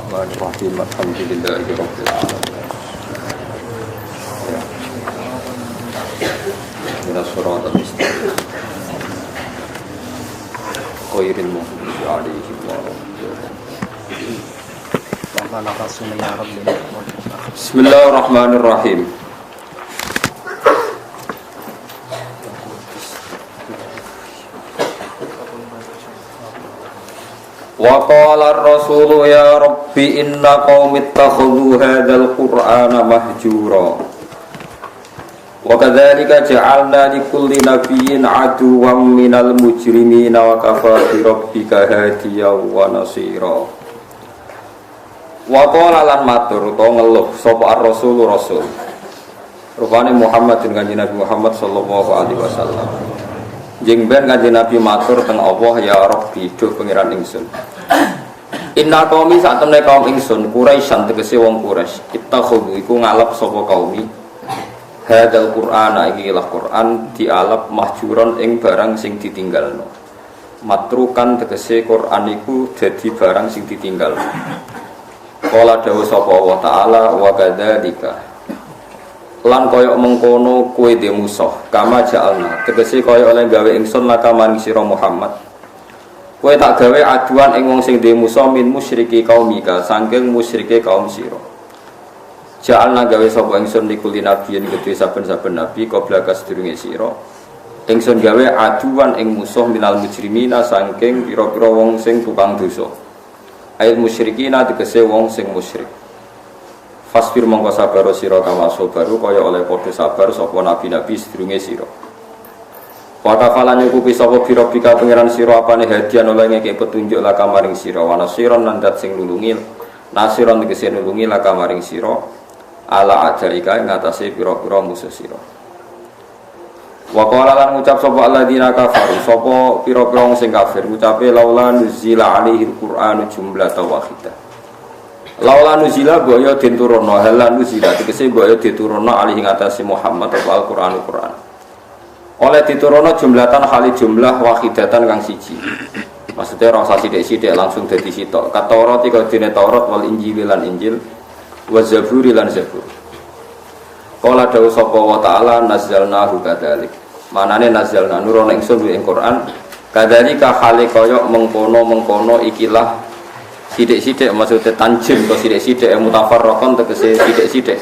Bismillahirrahmanirrahim. Alhamdulillahirabbil alamin. Minas siratal mustaqim. Khairil maghdubi 'alaihim waladdallin. Bismillahirrahmanirrahim. Wa qala ar-rasulu ya rabbi inna qaumi ittakhadhu hadzal qur'ana mahjura wa kadzalika ja'alna likulli nabiyyin aduwwan minal mujrimina wa kafa bi rabbika hadiyan wa nasira. Wa qala lan matur utawa ngeluh sapa ar-rasulu rasul rupane Muhammad kanjeng Nabi Muhammad sallallahu alaihi wasallam. Jeng ben kanjeng Nabi matur teng Allah ya Rabbi duh pangeran ingsun. Inna qaumi sak temne kaum ingsun Quraisyan tegese wong Quraisy ittakhadhu iku ngalap sapa kaumi hadzal Qur'ana iki lah Qur'an dialap mahjuron ing barang sing ditinggalno. Matrukan tegese Qur'an iku dadi barang sing ditinggalno. Qala dawuh sapa Allah taala wa kadzalika lan kaya mengkono kowe de musuh kama ja'alna tegese kaya oleh gawe ingsun laka maring sira Muhammad kowe tak gawe aduan ing wong sing de musuh min musyriki kaumika saking musyrike kaum sira ja'alna gawe sapa ingsun likuli nabiyin kedue saben-saben nabi qabla kasedurunge sira ingsun gawe aduan ing musuh minal mujrimina saking pira-pira wong sing tukang dosa ayat musyrikina tegese wong sing musyrik. Fasfir mongko sabar sira kama sabaru kaya oleh padha sabar sapa nabi-nabi sedurunge sira. Wa kafalan nyukupi sapa birobika pangeran sira apane hadiah oleh ngeke petunjuk la kamaring sira wa nasiron lan dat sing nulungi nasiron tegese nulungi la kamaring sira ala ajalika ing atase pira-pira musuh sira. Wa qala lan ngucap sapa alladzina kafaru sapa pira-pira sing kafir ngucape laula nuzila alaihi alquranu jumlatan wahidah. Laula nuzila boyo diturunno halan nuzila tegese boyo diturunno alih ing atase Muhammad atau Al-Qur'an Qur'an. Oleh diturunno jumlatan hali jumlah wahidatan kang siji. Maksudnya rasa sithik-sithik langsung dadi sitok. Katarat iki dene Taurat wal Injil lan Injil wa Zabur lan Zabur. Qala dawu sapa wa ta'ala nazzalnahu kadzalik. Manane nazzalna nurono ingsun ing Qur'an kadzalika hale kaya mengkono-mengkono ikilah sidik-sidik maksudnya tanjim atau sidik-sidik yang mutafarraqan tegese sidik-sidik.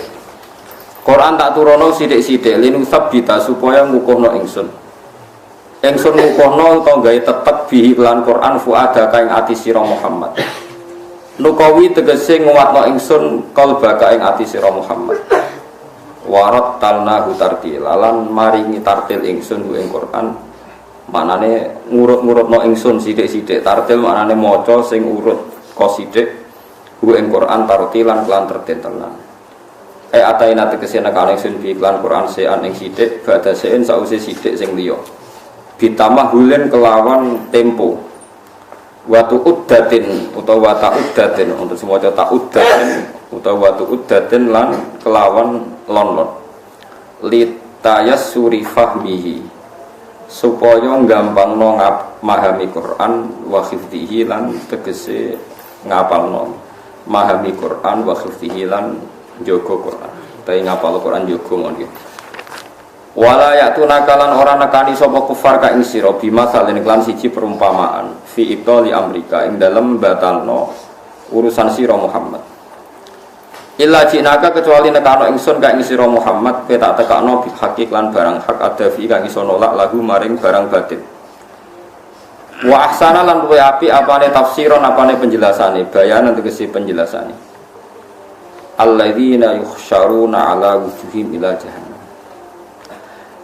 Quran tak turono sidik-sidik linusab bita supaya ngukuhno ingsun. Ingsun ngukuhno utawa gawe tetep bihi lan Quran fuada ka ing ati sira Muhammad. Nukawi tegese nguwatno ingsun qalbaka ing ati sira Muhammad. Warat talnahu tartil lan maringi tartil ingsun ing Quran. Manane ngurut-ngurutno ingsun sidik-sidik tartil manane maca sing urut kosidik hu ing Quran tartilan lan tertentelan. Ataina tegese nekane sun bi iklan Quran sean ing sidik badha sein sause sidik sing liya. Bitamah hulen kelawan tempo. Watu uddatin utawa ta'uddatin untuk semoga ta'uddatin utawa watu uddatin lan kelawan lon-lon. Litayassuri fahmihi supaya gampangno memahami Quran wa hifdhihi lan tegese ngapalno memahami Quran wa hifdhihi lan njaga Quran utawi ngapal Quran njaga ngono. Wala ya'tuna kalan ora nekani sapa kufar ka ing sira bima salen lan siji perumpamaan fi ibtali Amerika ing dalem batalno urusan sira Muhammad. Illa jinaka kecuali nekano ingsun ka ing sira Muhammad kowe tak tekakno bil hakik lan barang hak ada fi kang iso nolak lagu maring barang batil. Wa ahsana lan luwih apik apane tafsiron apane penjelasane bayanan tegese penjelasane. Alladzina yukhsyaruna ala wujuhim ila jahannam.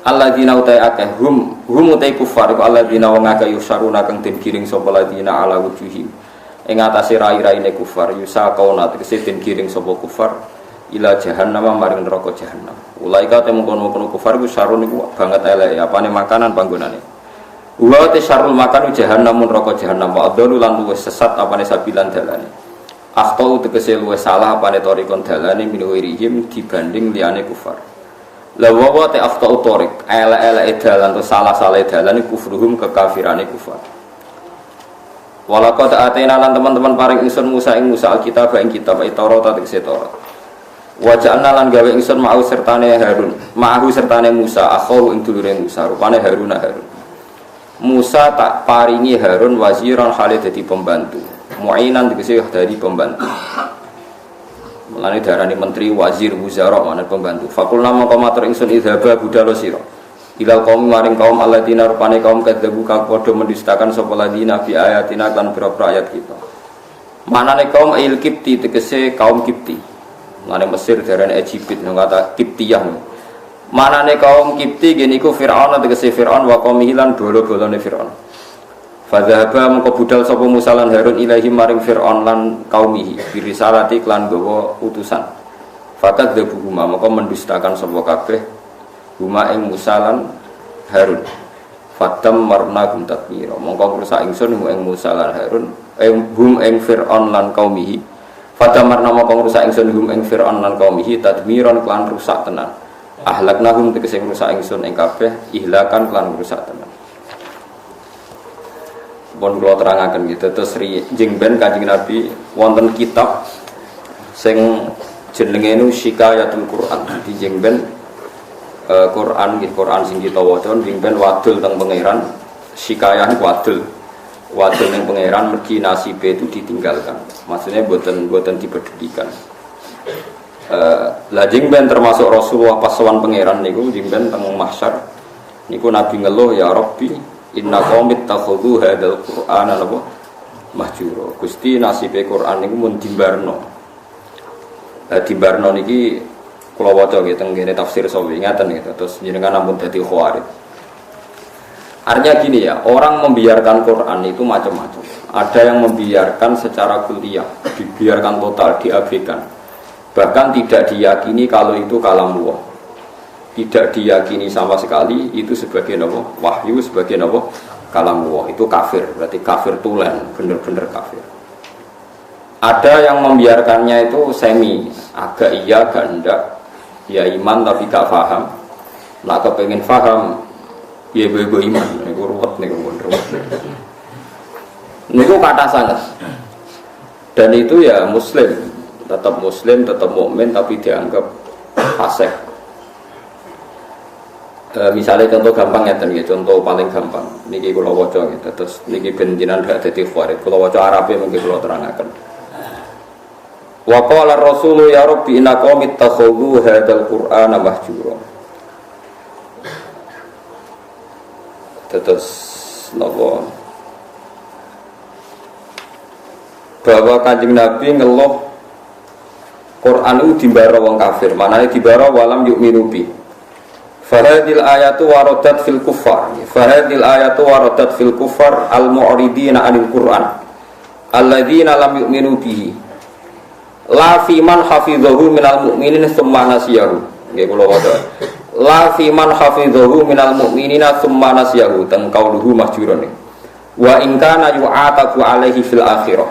Alladzina utai akeh hum utai kufar iku alladzina wong akeh yukhsyaruna kang den giring sapa alladzina ala wujuhim. Ing atase rai-raine kufar yusaqauna tegese den giring sapa kufar ila jahannam maring neraka jahannam. Ulaika te mengkono-kono kufar iku syarun iku banget elek apane makanan panggonane. Wa te syarul makan jahannam neraka jahannam wa adlu lan luwes sesat apane sabilan dalane. Akhtau tegese luwes salah apane tarikon dalane minwirihim dibanding liyane kufar. Lawa te akhtau tarik elek-elek dalan to salah-salah dalan kufruhum kekafirane kufar. Walaqad atena lan teman-teman paring ingsun Musa ing Musa alkitab ing kitab Taurat tegese Taurat. Wa ja'alna lan gawe ingsun ma'u sertane Harun, ma'ahu sertane Musa akhahu ing dulure Musa, rupane Harun. Musa tak paringi Harun waziran hale dadi pembantu. Mu'inan tegese dadi pembantu. Mulane darani menteri, wazir, wuzara mana pembantu. Fakul nama kaum matur ingsun idhaba budalo sira. Ilal kaum maring kaum alladzina rupane kaum kadzabu kang padha mendustakan sapa ladina bi ayatina lan pira-pira ayat kita. Manane kaum il Kipti tegese kaum Kipti. Mulane Mesir darani Egypt nang kata Kiptiyah. Manane kaum Kipti geniku Firaun tegese Firaun wa qaumihi lan bolo-bolone Firaun. Fadzahaba mengko budal sapa Musa lan Harun ilahi maring Firaun lan qaumihi birisalati klan gawa utusan. Fakat debuhuma mengko mendustakan sapa kabeh huma ing Musa lan Harun. Fatam marna gum takmira mengko ngrusak ingsun ing Musa lan Harun hum ing Firaun lan qaumihi. Fatam marna mengko ngrusak ingsun hum ing Firaun lan qaumihi tadmiron klan rusak tenan. Ahlaknahum tegese ngrusak ingsun ing kabeh ihlakan klan rusak tenan. Pun kula terangaken gitu terus jengben Kanjeng Nabi wonten kitab sing jenenge nu Shikayatul Quran di jengben Quran nggih Quran sing kita waca jengben wadul teng pangeran shikayah wadul ning pangeran mergi nasibe itu ditinggalkan maksudnya boten dipedulikan lah jengben termasuk Rasulullah pas sowan pangeran niku jengben teng mahsyar niku Nabi ngeluh ya Rabbi inna qaumit takhudhu hadzal qur'ana mahjura. Gusti nasibe Quran niku mun dimbarno. Dimbarno niki kula waca nggih teng ngene tafsir sawi ngaten gitu. Terus jenengan ampun dadi khawarij. Artinya gini ya, orang membiarkan Quran itu macam-macam. Ada yang membiarkan secara kuliah, dibiarkan total, diabaikan. Bahkan tidak diyakini kalau itu kalamullah. Tidak diyakini sama sekali itu sebagai nopo wahyu sebagai nopo kalamullah itu kafir berarti kafir tulen bener-bener kafir. Ada yang membiarkannya itu semi agak iya agak enggak ya iman tapi gak paham nak kepengen paham ya bebo iman niku ruwet niku ruwet niku kata sangat dan itu ya muslim tetap mukmin tapi dianggap fasik. Misalnya contoh gampang ya contoh paling gampang niki kula waca gitu terus niki ben jenengan gak dadi khawarij kula waca Arabe mungkin kula terangaken wa qala ar-rasul ya rabbi inna qaumi ittakhadhu hadzal qur'ana mahjura terus napa bahwa Kanjeng Nabi ngeluh Quran itu dibara wong kafir manane dibara walam yu'minu bi Fahadil ayatu waradat fil kuffar. Fahadil ayatu waradat fil kuffar al-mu'ridina 'anil Qur'an. Alladzina lam yu'minu bihi. La fi man hafidhahu minal mu'minin tsumma nasiyahu. Nggih kula waca. La fi man hafidhahu minal mu'minina tsumma nasiyahu teng qauluhu mahjuran. Wa in kana yu'atabu 'alaihi fil akhirah.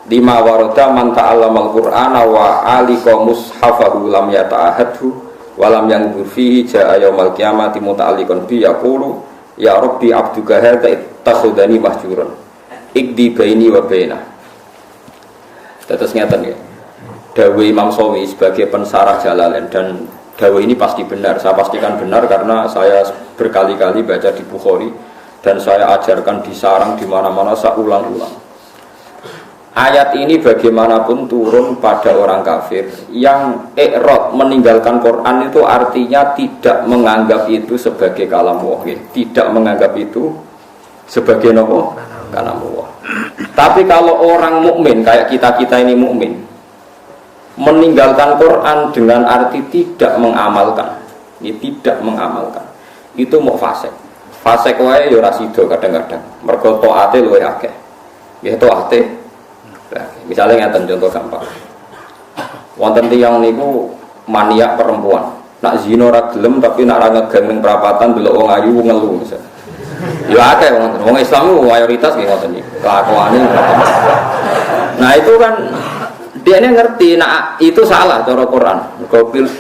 Lima warada man ta'allama al-Qur'ana wa 'alika mushafahu lam yata'ahadhu walam yang burfihi ja'a yaumal qiyamati muta'alliqan bi yaqulu ya rabbi abduka hadza ittakhadhani mahjuran ikdi baini wa baina. Terus ngeten ya dawuh Imam Sawi sebagai pensarah Jalalain dan dawuh ini pasti benar saya pastikan benar karena saya berkali-kali baca di Bukhari dan saya ajarkan di sarang di mana-mana saya ulang-ulang. Ayat ini bagaimanapun turun pada orang kafir yang i'rad meninggalkan Quran itu artinya tidak menganggap itu sebagai kalamullah, tidak menganggap itu sebagai nopo kalamullah. Tapi kalau orang mukmin kayak kita ini mukmin meninggalkan Quran dengan arti tidak mengamalkan, tidak mengamalkan, itu mau fasik. Fasik wae ya ora sida kadang-kadang. Mergo taate luwih akeh. Nggih taate. Misalnya ngeten contoh gampang. Wonten tiyang niku maniak perempuan. Nak zina ora gelem tapi nak ra ngegang ning prapatan delok wong ayu ngelu misal. Ya akeh wong Islam ku mayoritas nggih ngoten iki. Kelakuane. Nah itu kan dia ini ngerti nak itu salah cara Quran.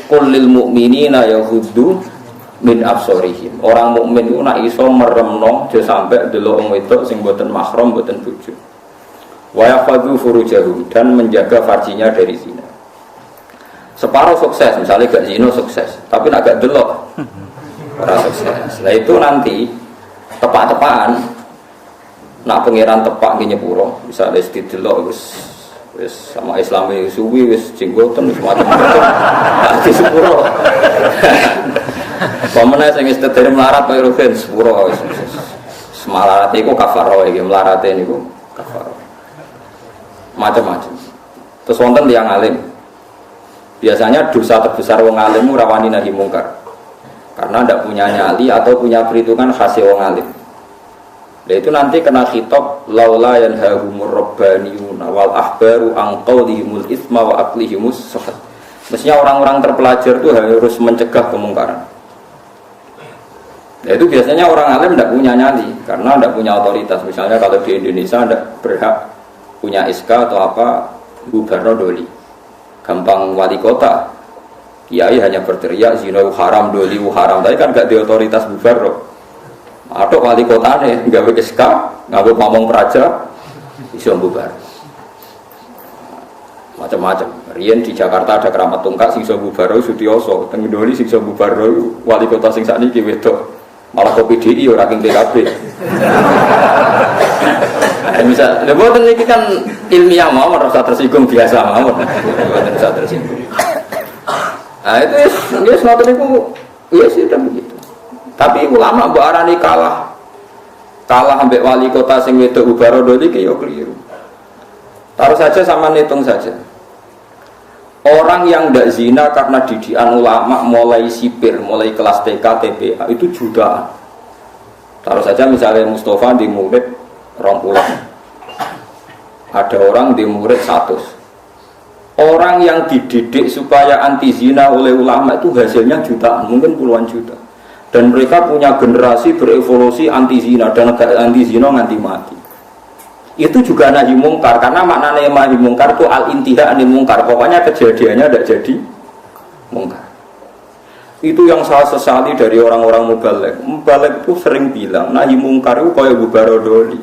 Qul lil mu'minina yaghuddu min absorihim. Orang mukmin itu nak iso meremno aja sampai delok wong wedok sing mboten mahram mboten bojo. Wa yaqadu furujahum dan menjaga farjinya dari zina. Separuh sukses, misalnya gak zina sukses, tapi nak gak delok ora sukses. Nah itu nanti tepak-tepakan nak pangeran tepak ki nyepuro, bisa wis didelok wis sama Islami suwi wis jenggoten wis macam-macam. Ati sepuro. Pemene sing wis tetep melarat kaya rugen sepuro wis. Semalarat iku kafaro iki, melarate niku kafaro. Macam-macam. Terus wonten tiyang alim. Biasanya dosa terbesar wong alim ora wani nahi mungkar. Karena ndak punya nyali atau punya perhitungan khas wong alim. Nah itu nanti kena khitab laula yanhahumur rabbaniyuna wal ahbaru an qawlihimul itsma wa aqlihimus suhud. Mestinya orang-orang terpelajar itu harus mencegah kemungkaran. Nah itu biasanya orang alim tidak punya nyali karena tidak punya otoritas. Misalnya kalau di Indonesia tidak berhak punya SK atau apa Gubernur Doli. Gampang wali kota. Kiai hanya berteriak zina haram, doli haram. Tapi kan gak di otoritas Gubernur. Atau wali kota nih, gawe SK, gawe pamong praja, iso bubar. Macam-macam. Riyen di Jakarta ada keramat tungkak sing iso bubar Sutioso, teng Doli sing iso bubar wali kota sing sakniki wedok. Malah kopi DI ora king PKB. Misal, lha boten iki kan ilmiah mawon ora usah tersinggung biasa mawon. Boten usah tersinggung. Ah itu wis ngoten niku ya sudah begitu. Tapi ulama mbok arani kalah ambek wali kota sing wedok Ubarodo iki ya keliru. Taruh saja sama hitung saja. Orang yang tidak zina karena didikan ulama mulai sipir, mulai kelas TK, TPA itu jutaan. Taruh saja misalnya Mustafa di murid 20. Ada orang di murid 100. Orang yang dididik supaya anti zina oleh ulama itu hasilnya jutaan, mungkin puluhan juta. Dan mereka punya generasi berevolusi anti zina dan anti zina nganti mati. Itu juga nahi mungkar karena maknanya nahi mungkar itu al-intiha anil mungkar. Pokoknya kejadiannya tidak jadi mungkar. Itu yang saya sesali dari orang-orang mubalek. Mubalek itu sering bilang nahi mungkar itu kayak Bubarodoli.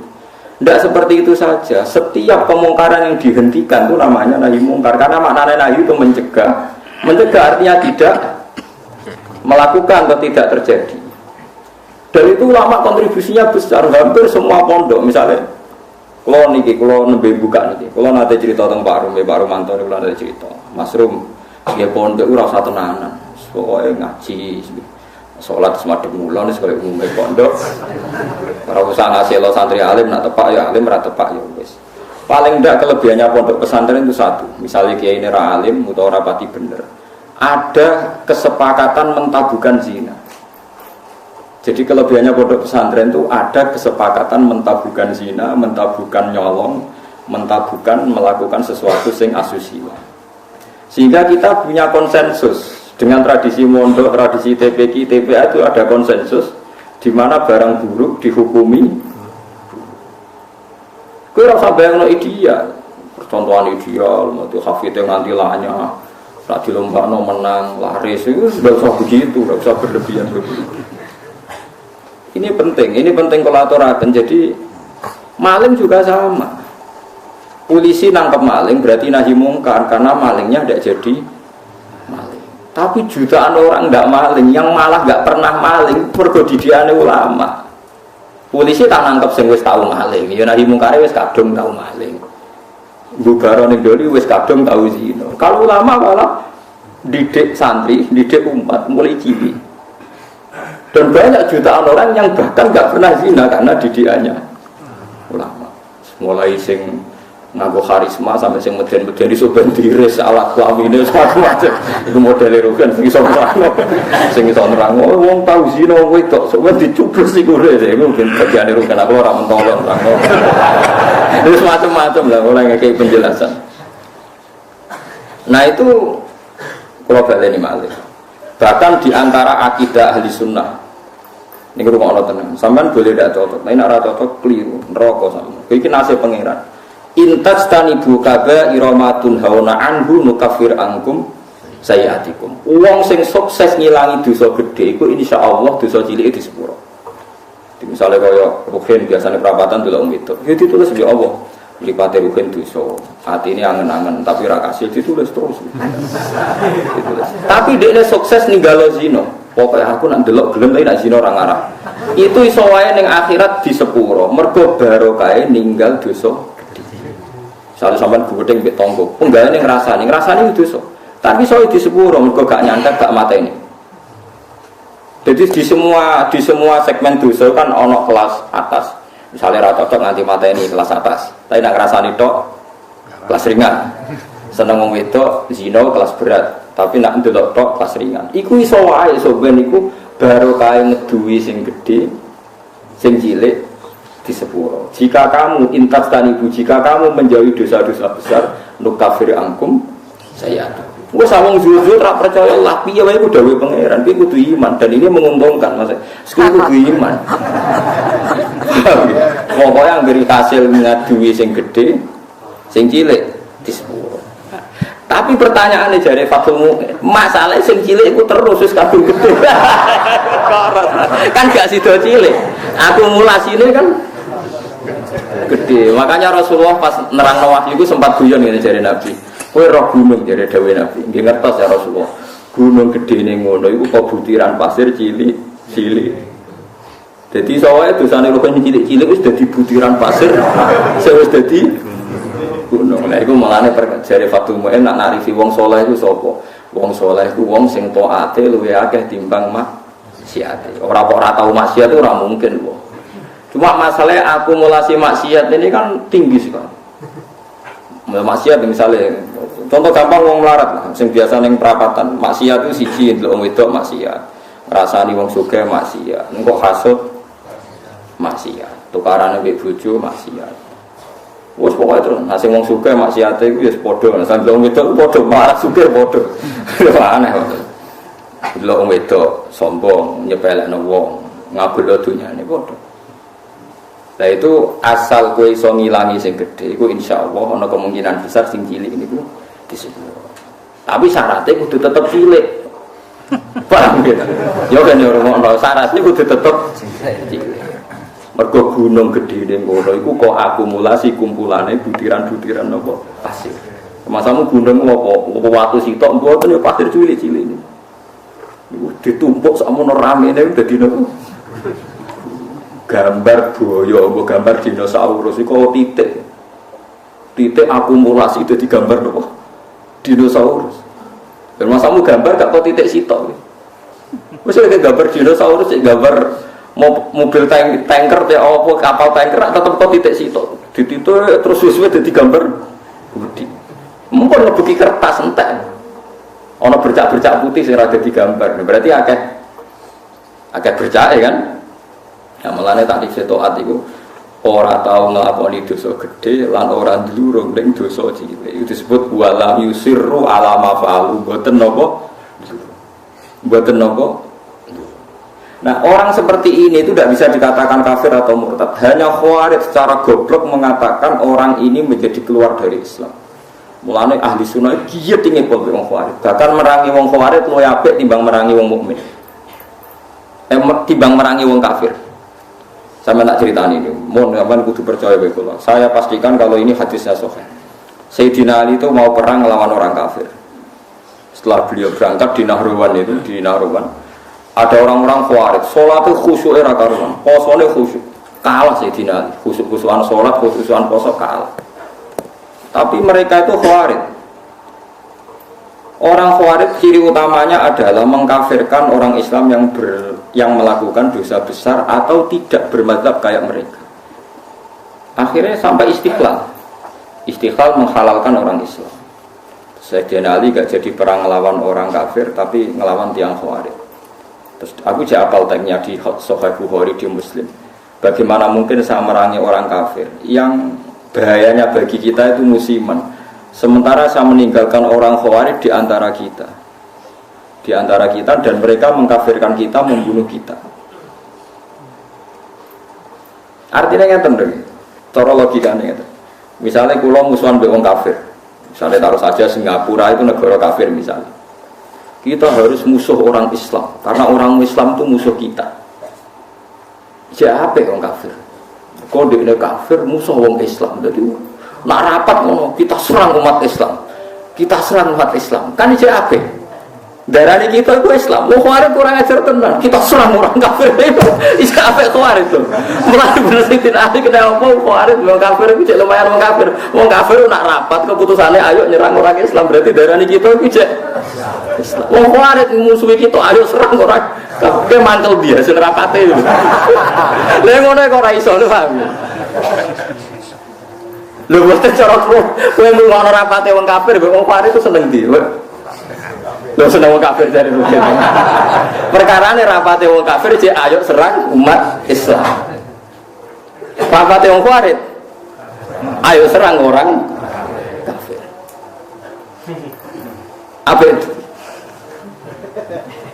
Tidak seperti itu saja. Setiap kemungkaran yang dihentikan itu namanya nahi mungkar karena maknanya nahi itu mencegah. Mencegah artinya tidak melakukan atau tidak terjadi. Dan itu ulama kontribusinya besar. Hampir semua pondok misalnya kalau nembe buka niki, kalau nanti cerita tentang Pak Rumanto nih, kalau nanti cerita Mas Rum dia pondok itu rasa tenanan, pokoknya ngaji sholat semadem mulon sebagai umumnya pondok para usah ngasih lo santri alim nak tepak ya alim rak tepak ya wis. Paling tidak kelebihannya pondok pesantren itu satu, misalnya kiai ini ra alim atau rapati bener, ada kesepakatan mentabukan zina. Jadi kelebihannya pondok pesantren itu ada kesepakatan mentabukan zina, mentabukan nyolong, mentabukan melakukan sesuatu sing asusila. Sehingga kita punya konsensus dengan tradisi mondok, tradisi TPQ, TPA itu ada konsensus di mana barang buruk dihukumi. Kowe ora usah bayangno ideal, percontohan ideal, mati hafidhe nganti lanya. Nak dilombakno menang, laris itu sudah usah begitu, tidak usah berlebihan begitu. Ini penting kolaborasi. Jadi maling juga sama. Polisi nangkep maling berarti nahi mungkar karena malingnya tidak jadi maling. Tapi jutaan orang tidak maling, yang malah nggak pernah maling, mergo didiane ulama. Polisi tak nangkep sing wis tahu maling, ya nahi mungkar wis kadung tahu maling. Bubaro ning doli wis kadung tahu zina. Kalau ulama malah didik santri, didik umat mulai cilik. Dan banyak jutaan orang yang bahkan nggak pernah zina karena didikannya ulama. Mulai sing nganggo karisma sampai sing meden-meden iso bendiris alat klamine macam-macam. Itu modele rugen sing iso nerangno. Sing iso nerangno wong tau zina wedok sok dicubus iku rene mungkin bagiane rugen aku ora mentolong nerangno. Terus macam-macam lah orang ngekei penjelasan. Nah itu kalau baleni malih. Bahkan di antara akidah ahli sunnah ini rumah Allah tenang. Sampai boleh tidak cocok. Nah ini arah cocok keliru. Neraka sama. Ini nasib pangeran. Intas tanibu kaba iromatun hauna anhu nukafir angkum sayiatikum. Wong sing sukses ngilangi dosa gedhe iku insyaallah dosa cilik di sepuro. Misalnya kaya Ruhin biasanya perapatan delok itu. Ya ditulis ya Allah. Lipate Ruhin dosa. Atine angen-angen tapi ra kasil ditulis terus. Ditulis. Tapi dekne sukses ninggalo zina. Pokoke aku nak delok gelem tapi nak zina ora ngarah. Itu iso wae ning akhirat di sepuro. Mergo barokahe ninggal dosa gedhe. Misalnya sampean gudeng mbek tangga, penggane ngrasani dosa. Tapi soal di sepuro mergo gak nyantet gak mateni. Jadi di semua segmen dosa kan ono kelas atas. Misalnya ra cocok nganti mateni kelas atas. Tapi nak ngrasani tok kelas ringan. Seneng wong wedok zina kelas berat, tapi nak ndelok tok kelas ringan. Iku iso wae iso ben iku barokah ngeduwi sing gedhe, sing cilik di sepuro. Jika kamu jika kamu menjauhi dosa-dosa besar, nukafir angkum sayiatikum. Gue sama jujur tak percaya lah, piye wae ku dawuh pangeran, piye kudu iman dan ini menguntungkan Mas. Kudu iman. Pokoknya anggere hasil ngaduwi sing gedhe, sing cilik di sepuro. Tapi pertanyaannya jare Fathul masalah sing cilik iku terus wis kabeh gedhe. Kan gak sida cilik. Akumulasinya kan gede. Makanya Rasulullah pas nerangno wahyu iku sempat guyon ngene jare Nabi. Kowe roh gunung jare dawuh Nabi. Nggih ngertos ya Rasulullah. Gunung gedene ngono iku kok butiran pasir cilik-cilik. Dadi sawae dosane rukun cilik-cilik wis dadi butiran pasir, wis dadi gunung. Nah iku malane jare Fathul Mu'in nak narifi wong saleh iku sapa? Wong saleh iku wong sing taate luwih akeh timbang maksiate. Ora tau maksiat itu ora mungkin kok. Cuma masalahnya akumulasi maksiat ini kan tinggi sekali. Maksiat misalnya, contoh gampang wong melarat lah, sing biasa neng perapatan. Maksiat itu siji ndelok wong wedok maksiat, ngrasani wong sugih maksiat, engko hasud maksiat, tukarane mbek bojo maksiat. Wes pokoke terus, nek sing wong sugih maksiate iku ya padha, nek wong wedok padha, malah sugih padha. Aneh kok. Delok wong wedok sombong, nyepelekno wong, ngabelo dunyane padha. Nah itu asal kowe iso ngilangi sing gedhe iku insyaallah ana kemungkinan besar sing cilik niku disebut. Tapi syaratnya kudu tetep cilik. Paham gitu. Ya kan yo ngono syaratnya kudu tetep cilik. Mergo gunung gedhe ning ngono iku kok akumulasi kumpulane butiran-butiran napa pasir. Masamu gunung apa watu sitok mboten ya pasir cilik-cilik niku. Iku ditumpuk sakmono ramene dadi napa? Gambar buaya, gambar dinosaurus itu titik akumulasi itu digambar nopo dinosaurus. Dan masamu gambar gak kok titik sitok. Maksudnya gambar dinosaurus, gambar mobil tanker ya apa kapal tanker tetap kok titik sitok. Di titik terus sesuai jadi gambar budi. Mungkin ngebuki kertas entek. Ono bercak-bercak putih sing rada digambar. Berarti akeh bercak kan? Ya melane tak dicetoat iku ora tau nglakoni dosa gedhe lan ora ndlurung ning dosa cilik. Itu disebut wala yusirru ala ma fa'alu. Mboten napa. Nah, orang seperti ini itu tidak bisa dikatakan kafir atau murtad. Hanya Khawarij secara goblok mengatakan orang ini menjadi keluar dari Islam. Mulane ahli sunnah giat tinggi kok wong Khawarij. Bahkan merangi wong Khawarij luwih apik timbang merangi wong mukmin. Timbang merangi wong kafir. Sama nak ceritani ini, mohon kapan kudu percaya begitu. Saya pastikan kalau ini hadisnya sahih. Sayyidina Ali itu mau perang melawan orang kafir. Setelah beliau berangkat di Nahrawan ada orang-orang Khawarij. Sholat itu khusyuk era karuan, posone khusyuk. Kalah Sayyidina Ali, khusyuk-khusyukan sholat, khusyukan poso kalah. Tapi mereka itu Khawarij. Orang Khawarij ciri utamanya adalah mengkafirkan orang Islam yang melakukan dosa besar atau tidak bermadzhab kayak mereka. Akhirnya sampai istiqlal menghalalkan orang Islam. Sayyidina Ali gak jadi perang melawan orang kafir tapi ngelawan tiang Khawarij. Terus aku apal tagnya di Sahih Bukhari di Muslim. Bagaimana mungkin saya merangi orang kafir yang bahayanya bagi kita itu musiman. Sementara saya meninggalkan orang Khawarij di antara kita dan mereka mengkafirkan kita, membunuh kita. Artinya ngeten lho. Cara logikane ngeten. Misalnya kula musuhan mbek wong kafir. Misalnya taruh saja Singapura itu negara kafir misalnya. kita harus musuh orang Islam karena orang Islam itu musuh kita. Siapa orang kafir? Kode ini kafir musuh orang Islam. Jadi nak rapat ngono kita serang umat Islam. Kita serang umat Islam. Kan siapa? Darahnya kita itu Islam. Mau khawarij kurang ajar tenan. Kita serang orang kafir itu. Siapa khawarij itu? Mulai bener sing ahli kena apa khawarij wong kafir itu lumayan wong kafir. Wong kafir nak rapat keputusannya ayo nyerang orang Islam berarti darahnya kita itu cek Islam. Wong khawarij musuh kita ayo serang orang kafir mantel dia sing rapate. Lha ngono kok ora iso lho paham. Lho mesti cara kowe ngono rapate wong kafir wong khawarij itu seneng ndi? Lho seneng wong kafir dari rugen. Perkarane rapate wong kafir jek ayo serang umat Islam. Rapate wong khawarij ayo serang orang kafir.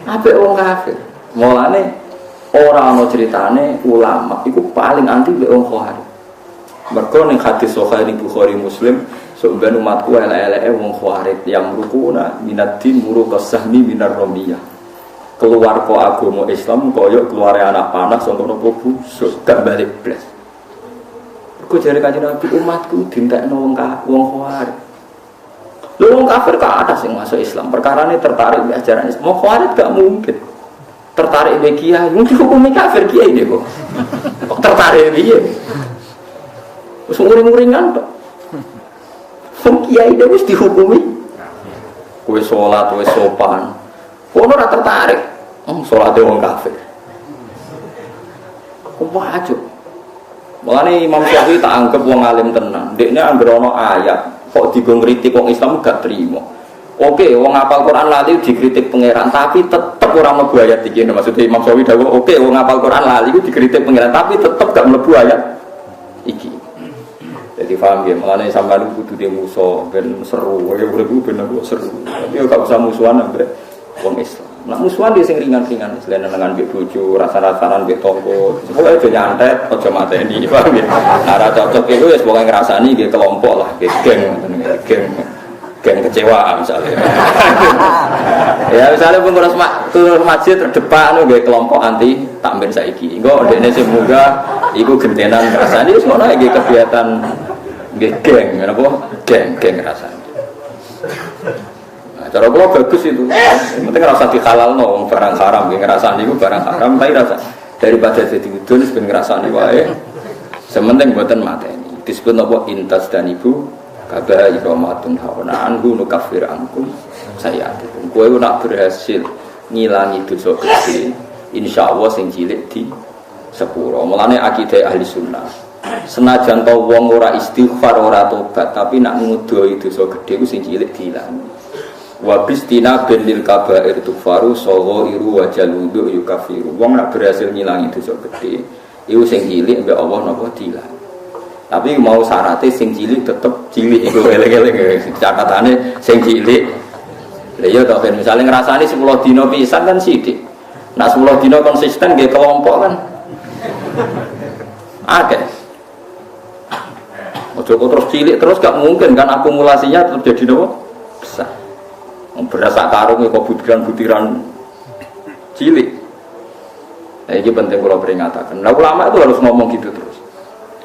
Apa wong kafir? Mulane ora ana critane ulama iku paling anti mek wong khawarij. Mergo ning hadis sahih Bukhari Muslim sebenarnya umatku elek-eleke wong khawarij yang rukuna minaddin muruqas sahmi minar romiyah. Keluar kok agama Islam koyo keluare anak panah saka nopo busuk gak balik blas. Mergo jare Kanjeng Nabi umatku dintekno wong khawarij. Lho wong kafir ke atas yang masuk Islam, perkarane tertarik di ajaran Islam. Wong khawarij gak mungkin tertarik di kiai, mungkin hukumnya kafir kiai deh kok. Kok tertarik dia? Wis nguring-nguringan tok. Wong kiai dia wis dihukumi. Kowe salat wis sopan. Kono ora tertarik. Salate wong kafir. Kok wajo. Mulane Imam Syafi'i tak anggap wong alim tenan. Dekne anggere ana ayat kok digo ngritik wong Islam gak trimo. Oke, wong hafal Quran lali dikritik pangeran, tapi tetep ora mlebu ayat iki. Maksudnya Imam Syafi'i dawuh, oke, wong hafal Quran lali iku dikritik pangeran, tapi tetep gak mlebu ayat iki. Jadi paham ya, makanya sampai lu kudu di musuh ben seru, kayak urip ben aku seru. Tapi gak usah musuhan ambek wong Islam. Nak musuhan dia sing ringan-ringan, selain dengan mbek bojo, rasa-rasanan mbek tonggo. Pokoke aja nyantet, aja mateni, paham ya. Nah, cocok itu ya pokoke ngrasani nggih kelompok lah, geng kecewa misalnya. Ya misalnya pengurus masjid terdepan nggih kelompok anti takmir saiki. Engko ndekne sing munggah iku gentenan ngrasani wis ngono nggih kegiatan nggih geng, napa? Geng rasane. Nah, cara kula bagus itu. Penting rasa dihalalno barang haram nggih ngrasani iku barang haram tapi rasa daripada jadi udun ben ngrasani wae. Sementing mboten mateni. Disebut napa intas dan ibu kabar iromatun hawana anhu nukafir angkum sayatikum. Kowe nak berhasil ngilangi dosa gede, insyaallah sing cilik di sepuro. Mulane akidah ahli sunnah. Senajan to wong ora istighfar ora tobat, tapi nak ngudoi dosa gede ku sing cilik diilangi. Wa bistina bil kabair tufaru saghairu wa jaludu yukafiru. Wong nak berhasil ngilangi dosa gede, iku sing cilik mbek Allah napa diilangi. Tapi mau syaratnya sing cilik tetep cilik iku eleng-eleng catatane sing cilik. Lha iya to ben misale ngrasani 10 dina pisan kan sithik. Nah 10 dina konsisten nggih kelompok kan. Akeh. Ojo terus cilik terus gak mungkin kan akumulasinya tetap jadi nopo? Besar. Berasa karung kok butiran-butiran cilik. Nah ini penting kalau peringatkan. Nah ulama itu harus ngomong gitu terus.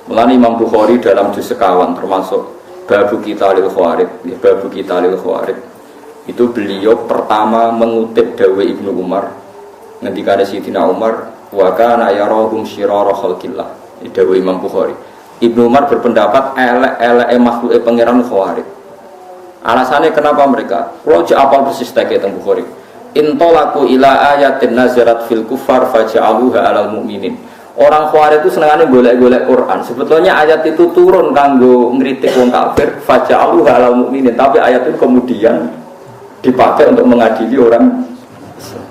Mulane Imam Bukhari dalam juz sekawan termasuk babu kita lil khawarij, babu kita lil khawarij. Itu beliau pertama mengutip dawuh Ibnu Umar. Ngendikane Sayyidina Umar, wa kana yarahum syirara khalqillah. Dawuh Imam Bukhari. Ibnu Umar berpendapat elek-eleke makhluke pangeran khawarij. Alasannya kenapa mereka? Kalau apal persis teks teng Bukhari. Intolaku ila ayatin nazarat fil kufar faja'aluha alal mu'minin. Orang khawarij itu senengane golek-golek Quran. Sebetulnya ayat itu turun kanggo ngritik wong kafir, faja'aluha alal mu'minin, tapi ayat itu kemudian dipakai untuk mengadili orang Islam.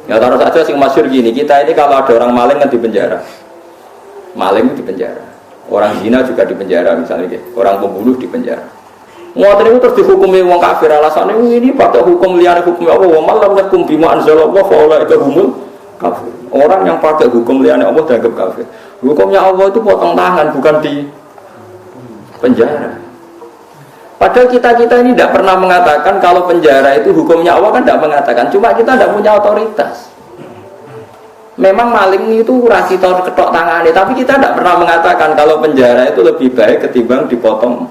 Ya taruh saja sing masyhur gini, kita ini kalau ada orang maling kan di penjara. Maling di penjara. Orang zina juga di penjara misalnya gitu. Orang pembunuh di penjara. Ngoten itu terus dihukumi wong kafir alasannya ini pakai hukum liyane hukum Allah wa malam yakum bima anzalallah fa ulaika humul kafir. Orang yang pakai hukum liyane Allah dianggap kafir. Hukumnya Allah itu potong tangan bukan di penjara. Padahal kita ini tidak pernah mengatakan kalau penjara itu hukumnya Allah kan tidak mengatakan. Cuma kita tidak punya otoritas. Memang maling itu kita ketok tangannya, tapi kita tidak pernah mengatakan kalau penjara itu lebih baik ketimbang dipotong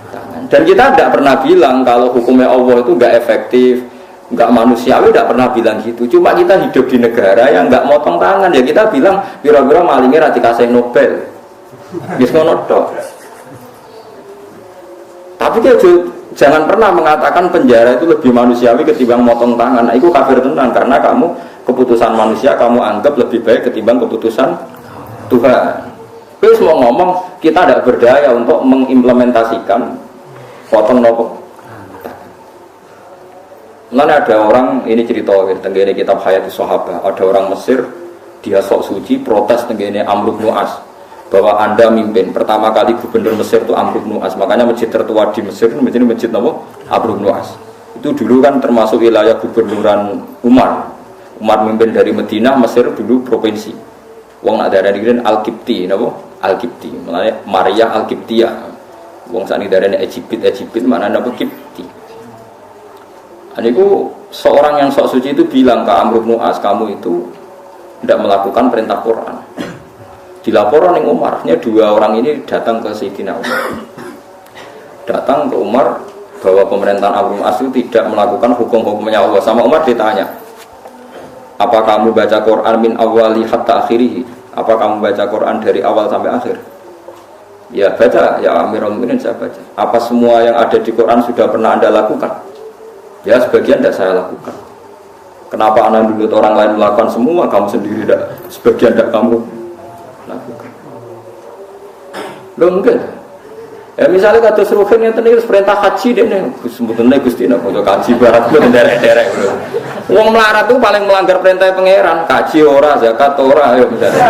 tangan. Dan kita tidak pernah bilang kalau hukumnya Allah itu nggak efektif, nggak manusiawi, tidak pernah bilang gitu. Cuma kita hidup di negara yang nggak motong tangan, ya kita bilang biro-biro malingnya rati kasih Nobel. Bisa nodok. Tapi dia jangan pernah mengatakan penjara itu lebih manusiawi ketimbang motong tangan. Nah, itu kafir tenan karena kamu keputusan manusia kamu anggap lebih baik ketimbang keputusan Tuhan. Terus mau ngomong kita tidak berdaya untuk mengimplementasikan potong nopo. Mana ada orang ini cerita tenggene kitab Hayatus Sahabah, ada orang Mesir dia sok suci protes tenggene Amr bin As bahwa Anda mimpin pertama kali gubernur Mesir itu Amr bin As, makanya masjid tertua di Mesir itu masjid nopo Amr bin As. Itu dulu kan termasuk wilayah gubernuran Umar. Umar mimpin dari Madinah, Mesir dulu provinsi. Wong nak darah dikirin Al-Qibti, napa? Al-Qibti, maknanya Maria Al-Qibtiyah. Wong sakniki darane Egypt mana napa Qibti. Aniku seorang yang sok suci itu bilang ke Amr bin As, kamu itu tidak melakukan perintah Quran. Dilaporan yang Umarnya dua orang ini datang ke Sayyidina Umar. Datang ke Umar bahwa pemerintahan Amr bin As itu tidak melakukan hukum-hukumnya Allah. Sama Umar ditanya, apa kamu baca Quran min awali hatta akhirih? Apa kamu baca Quran dari awal sampai akhir? Ya baca, ya Amirul Mukminin saya baca. Apa semua yang ada di Quran sudah pernah Anda lakukan? Ya sebagian tidak saya lakukan. Kenapa Anda dulu orang lain melakukan semua, kamu sendiri tidak? Sebagian tidak kamu lakukan. Loh enggak. Ya misalnya kata Ruhin yang tadi perintah haji deh nih, sebetulnya Gusti nak untuk haji barat itu derek-derek. Uang melarat itu paling melanggar perintah pangeran, haji ora, zakat ora, ya misalnya.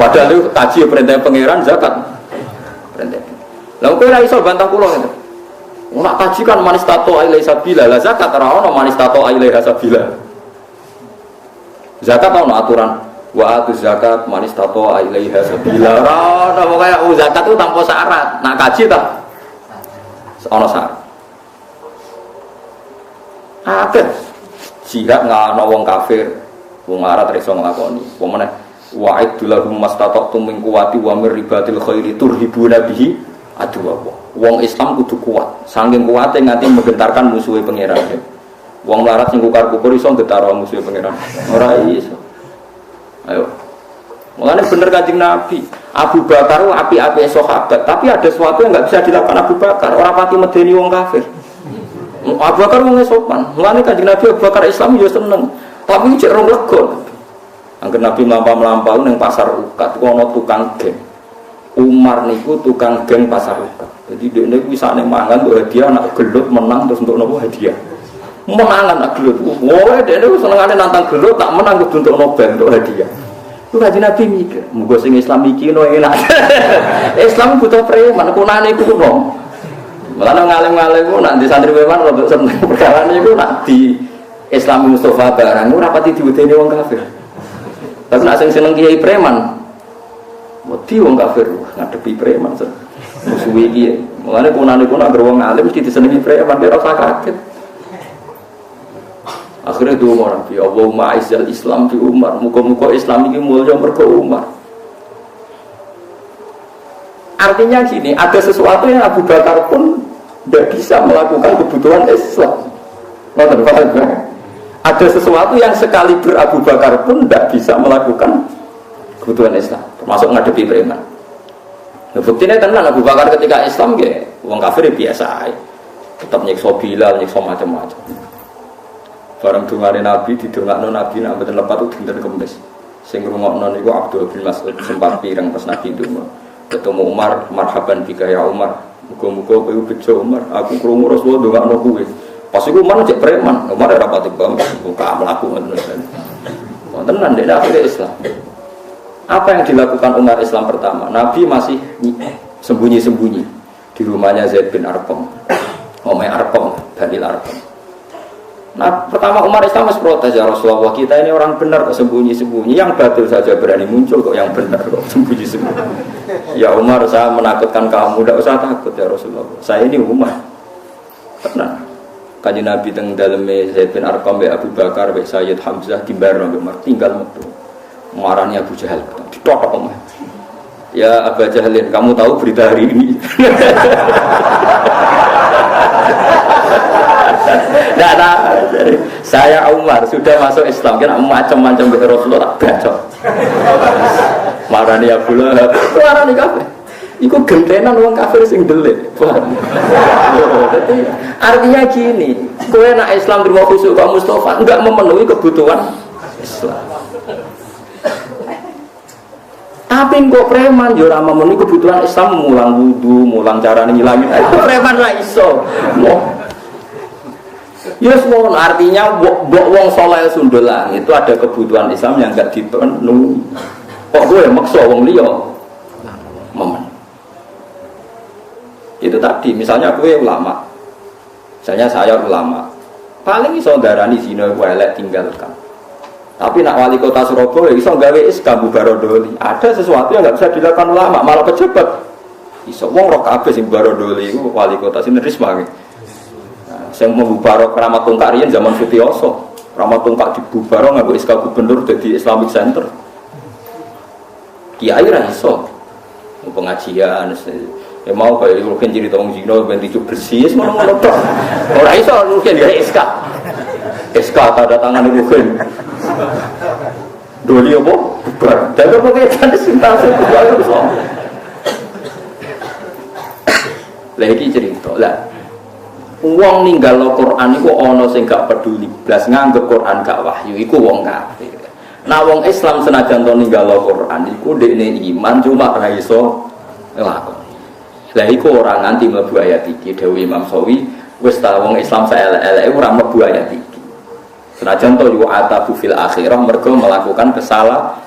Padahal itu haji perintah pangeran, zakat perintah. Lalu kau iso bantah pulau itu. Nak haji kan manis tato ailai sabila, lah zakat ora ono manis tato ailai sabila. Zakat ono aturan. Wa atu zakat manis tato ilaiha sabila. Ora pokoke zakat itu tanpa syarat. Nak kaji ta? Ono syarat. Akeh jihad ngano wong kafir, wong larat iso nglakoni. Wong meneh wa'idul lahum mastata'tum min quwwati wa mir ribatil khairi turhibuna bihi aduwa. Wong Islam kudu kuat. Saking kuwate nganti menggentarkan musuhe pangeran. Wong larat sing kukar-kukur iso getar musuhe pangeran. Ora iso. Ayo, mulanya bener Kanjeng Nabi. Abu Bakar api-api sahabat, tapi ada sesuatu yang nggak bisa dilakukan Abu Bakar. Orang pati medeni wong kafir. Abu Bakar wong sopan. Mulanya Kanjeng Nabi Abu Bakar Islam juga seneng, tapi cek rong lego. Angger Nabi melampau neng pasar ukat, kono tukang geng. Umar niku tukang geng pasar ukat. Jadi dia niku bisa mangan untuk hadiah, anak gelut menang terus untuk nopo hadiah. Menangan nak gelut, wah dia itu senengane nantang gelut tak menang kudu untuk Nobel untuk hadiah. Itu Kanjeng Nabi mikir, muga sing Islam iki no enak. Islam butuh preman, kunane kuno. Malah ngalem-ngalem ku nak di santri preman rodok seneng perkara niku nak di Islam Mustafa barang ora pati diwedeni wong kafir. Tapi nak sing seneng kiai preman, wedi wong kafir ngadepi preman musuh iki. Mulane kunane ku nak wong alim mesti disenengi preman ora usah kaget. Akhirnya dua orang, ya Allahumma aizzal Islam fi Umar, muka-muka Islam ini mulia mergo Umar. Artinya gini, ada sesuatu yang Abu Bakar pun tidak bisa melakukan kebutuhan Islam. Ada sesuatu yang sekali Abu Bakar pun tidak bisa melakukan kebutuhan Islam, termasuk ngadepi preman. Nah, buktinya tenang Abu Bakar ketika Islam, ya, wong kafir biasa, tetap nyiksa Bilal, nyiksa macam-macam. Barang dungane Nabi didongakno Nabi nak mboten lepat itu dinten Kamis. Sing ngrungokno niku Abdul bin Mas'ud sempat pireng pas Nabi ndonga. Ketemu Umar, marhaban bika ya Umar. Muga-muga kowe bejo Umar, aku krungu Rasulullah ndongakno kowe. Pas iku Umar cek preman, Umar ora pati bam, buka mlaku ngoten. Wonten nang nek akhir Islam. Apa yang dilakukan Umar Islam pertama? Nabi masih sembunyi-sembunyi di rumahnya Zaid bin Arqam. Omai Arqam, Bani Arqam. Nah, pertama Umar Islam harus protes, ya Rasulullah, kita ini orang benar kok sembunyi-sembunyi, yang batil saja berani muncul kok yang benar kok sembunyi-sembunyi. Ya Umar, saya menakutkan kamu, tidak usah takut ya Rasulullah. Saya ini Umar. Tenang. Kanjeng Nabi teng daleme Zaid bin Arqam be Abu Bakar be Sayyid Hamzah timbarno be Umar tinggal metu. Marani Abu Jahal ditotok Umar. Ya Abu Jahalin, kamu tahu berita hari ini? Tidak tahu. Saya Umar sudah masuk Islam, kira macam-macam ke Rasulullah bacot. Marani Abu Lahab, marani kafir. Iku gentenan wong kafir sing delik. Jadi artinya gini, kowe nak Islam terima khusyuk kok Mustafa enggak memenuhi kebutuhan Islam. Tapi kok preman yo ora memenuhi kebutuhan Islam, mulang wudu, mulang carane ngilangin. Preman ra iso. Yes, mohon artinya wong soleh sundelang itu ada kebutuhan Islam yang enggak dipenuhi. Kok gue maksa wong liya momen. Itu tadi, misalnya gue ulama. Misalnya saya ulama. Paling iso darani zina gue elek tinggalkan. Tapi nak wali kota Surabaya iso gawe iskam bubarodoli. Ada sesuatu yang enggak bisa dilakukan ulama, malah pejabat. Iso wong rok kabeh sing barodoli iku wali kota sing risma. Saya mau bubarok Ramat Tungkak riyen zaman Sutioso. Ramat Tungkak dibubarok nganggo SK gubernur jadi Islamic Center. Kiai ra iso. Pengajian ya mau kayak mungkin jadi tong zino ben dicu bersih ngono-ngono tok. Ora iso mungkin ya SK. SK tanda tangan mungkin. Doli apa? Bubar. Dan pokoknya kan sintase bubar iso. Lagi cerita lah. Wong ninggal Al-Qur'an iku ana sing gak peduli blas nganggep Qur'an gak wahyu iku wong kafir. Nah wong Islam senajan to ninggal Al-Qur'an iku dekne iman cuma ora iso nglakoni. Lah iku ora nganti mlebu ayat iki dawuh Imam Sawi wis ta wong Islam saelek-eleke ora mlebu ayat iki. Senajan to yu atabu fil akhirah mergo melakukan kesalahan.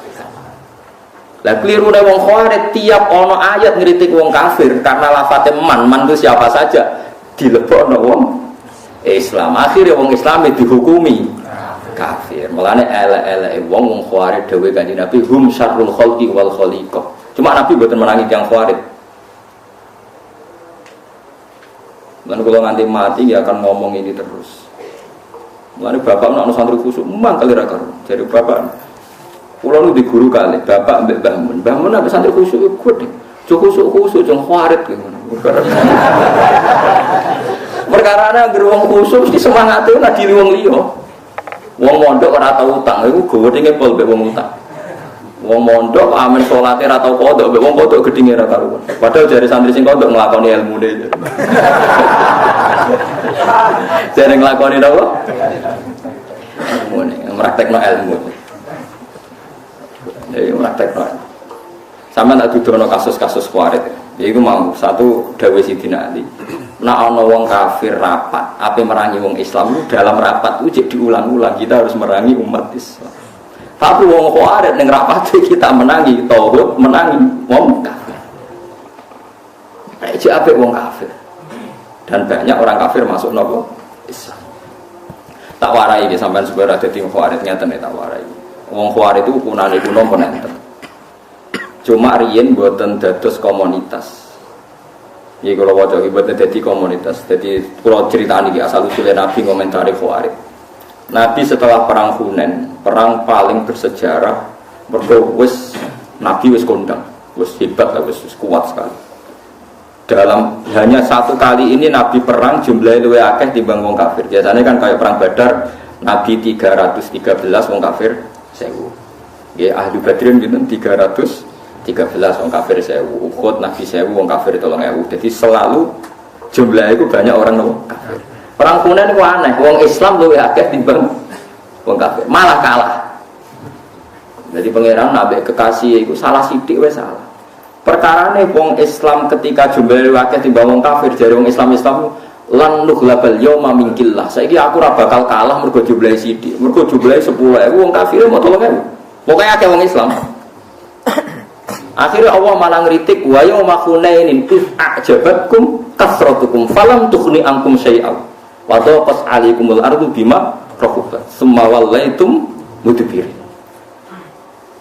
Lah klirune wong Khawarij tiap ana ayat ngritik wong kafir karena lafate man itu siapa saja dilebokno wong Islam. Akhire wong Islam dihukumi kafir. Mulane elek-eleke wong Khawarij dawuh Kanjeng Nabi hum syarrul khalqi wal khaliqah. Cuma Nabi mboten menangi yang Khawarij. Dan kalau nanti mati dia akan ngomong ini terus. Mulane bapak nak santri khusuk memang kali ra karo. Jadi bapak kula nu di guru kali, bapak mbek Mbah Mun. Mbah Mun nek santri khusuk iku gede. Khusuk jeng Khawarij ngono. Perkarane anggere wong khusuk mesti semangate nadi wong liya. Wong mondok ora tau utang, iku gedhinge pol mbek wong utang. Wong mondok amen salate ora tau kodok, mbek wong kodok gedhinge ora karuan. Padahal jare santri sing kodok nglakoni ilmune. Jare nglakoni napa? Ilmune, praktekno ilmu. Praktekno. Sampeyan tak dudono kasus-kasus Khawarij. Yaiku mau satu dawuh Sidina Ali. Nek ana wong kafir rapat, ape merangi wong Islam dalam rapat itu diulang-ulang kita harus merangi umat Islam. Tapi wong Khawarij ning rapat kita menangi tauhid, menangi wong kafir. Iki ape wong kafir. Dan banyak orang kafir masuk nopo Islam. Tak warai iki sampean supaya dadi wong Khawarij ngeten tak warai. Wong Khawarij itu ukunane kuno penenten. Cuma riyen mboten dados komunitas. Iki kalau waca iki mboten dadi komunitas. Jadi kula critani iki asal usule Nabi ngomentari Khawarij. Nabi setelah perang Hunain, perang paling bersejarah, mergo wis Nabi wis kondang, wis hebat, wis kuat sekali. Dalam hanya satu kali ini Nabi perang jumlahnya luwih akeh timbang wong kafir. Biasanya kan kayak perang Badar, Nabi 313 wong kafir 1000. Nggih ahli Badrin pinten 313 wong kafir 1000. Uhud Nabi 1000 wong kafir 3000. Jadi selalu jumlahnya itu banyak orang kafir. Perang Hunain itu aneh, wong Islam luwih akeh timbang wong kafir, malah kalah. Jadi pangeran nabi kekasih itu salah sithik wis salah. Perkarane wong Islam ketika jumlahe luwih akeh timbang wong kafir, jare wong Islam lan nughlabal yauma min qillah. Saiki aku ora bakal kalah mergo jumlahe sithik. Mergo jumlahe 10.000 wong kafir mau 3.000. Pokoke akeh wong Islam. Akhirnya Allah malah ngritik wa yauma Hunainin id a'jabatkum kasratukum falam tughni ankum syai'a Wa taqas 'alaikumul ardu bima rahubat. Summa wallaitum mudbirin.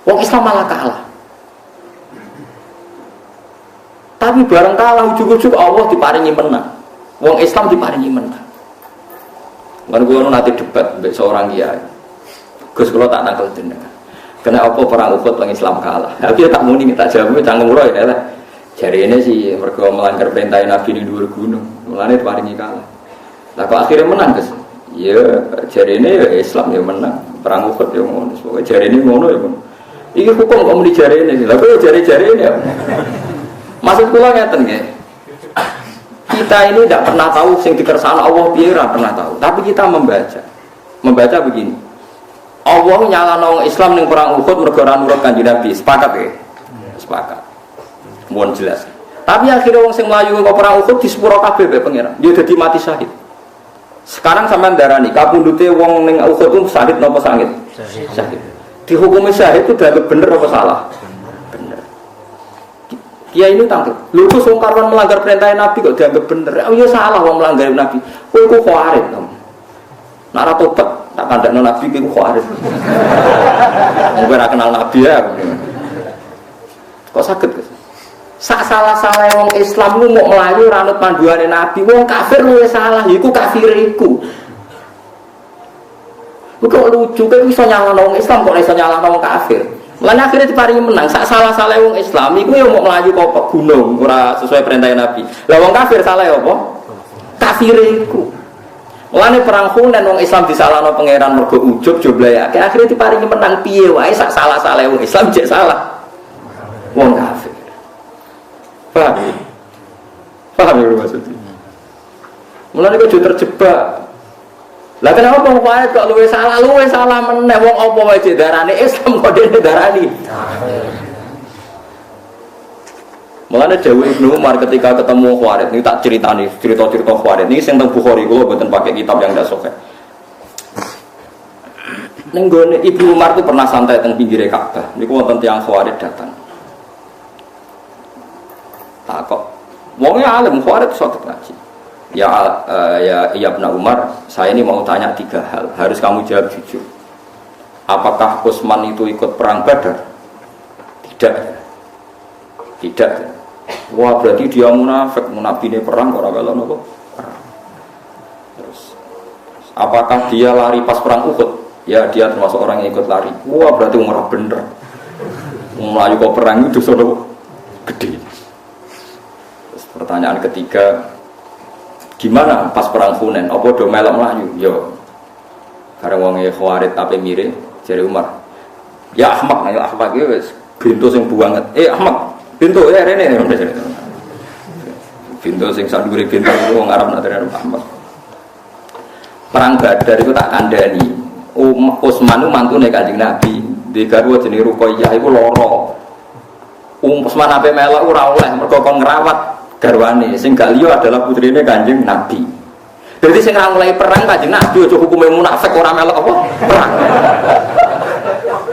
Wong Islam malah kalah. Tapi bareng kalah ujug-ujug Allah diparingi menang. Wong Islam diparingi menang. Kan kula nanti debat mbek seorang kiai. Gus kula tak nangkel jenengan. Kena apa perang Uhud wong Islam kalah. Tapi tak muni tak jawab cangkem ora ya lah. Jarine sih mergo melanggar perintah Nabi ning dhuwur gunung. Mulane diparingi kalah. Lah kok akhirnya menang, Gus? Ya jarine ya Islam ya menang. Perang Uhud ya ngono. Pokoke jarine ngono ya ngono. Iki hukum kok muni jarine. Lah kok jare-jarine ya. Maksud kula ngeten nggih. Kita ini tidak pernah tahu sing dikersakno Allah piye ora pernah tahu. Tapi kita membaca. Membaca begini. Allah nyalano wong Islam ning perang Uhud mergo ora nurut Kanjeng Nabi. Sepakat nggih? Sepakat. Mohon jelas. Tapi akhirnya wong sing mlayu kok perang Uhud disepuro kabeh bae pangeran. Dia dadi mati syahid. Sekarang sampean darani kapundhute wong ning Uhud ku syahid napa sangit? Syahid. Dihukumi syahid itu dianggap bener apa salah? Bener. Dia ini tangkep. Lho kok wong karuan melanggar perintah Nabi kok dianggap bener? Oh ya salah wong melanggar Nabi. Kowe ku khawarij kamu. Nek ora tobat tak kandakno Nabi ki ku khawarij. Wong ora kenal Nabi ya. Kok saged? Sak salah-salah wong Islam ku mau melayu ranut panduane Nabi, wong kafir luwih salah, iku kafir iku. Kok lucu kan iso nyalahno wong Islam kok iso nyalahno wong kafir. Lan akhirnya diparingi menang. Sak salah-salah wong Islam iku yo mau melayu kok gunung ora sesuai perintah Nabi. Lah wong kafir salah apa? Kafir iku. Mulane perang Hunain wong Islam disalahno pangeran mergo ujub joblayake. Akhirnya diparingi menang piye wae sak salah-salah wong Islam jek salah. Wong kafir. Paham ya? Paham ya maksudnya? Mulanya kok juga terjebak. Lah kenapa wong kafir kok luwih salah meneh wong apa wae darane Islam kok dene darani. Mulanya Dewi Ibnu Umar ketika ketemu Khawarij, ini tak ceritani cerita-cerita Khawarij. Ini sing teng Bukhari kula mboten pakai kitab yang ndak sahih. Ning gone Ibnu Umar itu pernah santai teng pinggire Ka'bah. Niku wonten tiyang Khawarij datang. Tak kok wongnya alim Khawarij suatu ngaji. Ya Ibnu Umar, saya ini mau tanya 3 hal. Harus kamu jawab jujur. Apakah Utsman itu ikut perang Badar? Tidak. Tidak. Wah, berarti dia munafik, munafine perang ora melok apa? Terus apakah dia lari pas perang Uhud? Ya, dia termasuk orang yang ikut lari. Wah, berarti ora bener. Melayu kok perang itu dosa gede. Pertanyaan ketiga, gimana pas perang Hunain? Apa do melok melayu? Yo, karena wongnya Khawarij tapi mirip jari Umar. Ya Ahmad, ya Ahmad itu bintu sing buanget. Ahmad, bintu ya Rene. Bintu sing sanduri bintu itu wong Arab nanti Ahmad. Perang Badar itu tak kandani. Utsman itu mantune Kanjeng Nabi. Di garwa jenenge Ruqayyah itu loro. Utsman ape melok ora oleh mergo kon ngrawat garwane sing gak liya adalah putrine Kanjeng Nabi. Berarti sing ora mulai perang Kanjeng Nabi aja hukume munafik ora melok apa? Perang.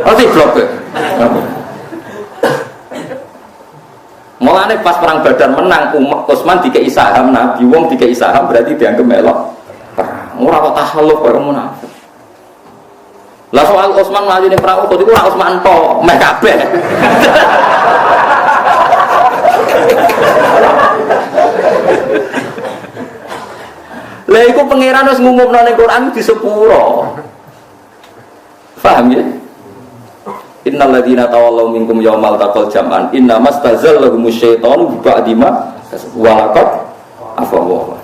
Ati blok. Mulane pas perang Badar menang Utsman dikei saham Nabi, wong dikei saham berarti dianggap melok perang. Ora kok tahaluf kaya munafik. Lah soal Utsman maju ning perang Uhud iku ora Utsman tok, meh kabeh. Lah iku pangeran wis ngumumno ning Quran di sepuro. Paham ya? Innal ladzina tawallaw minkum yaumal taqal jam'an innamas tazallahum syaitanu ba'di ma walaqad afawa.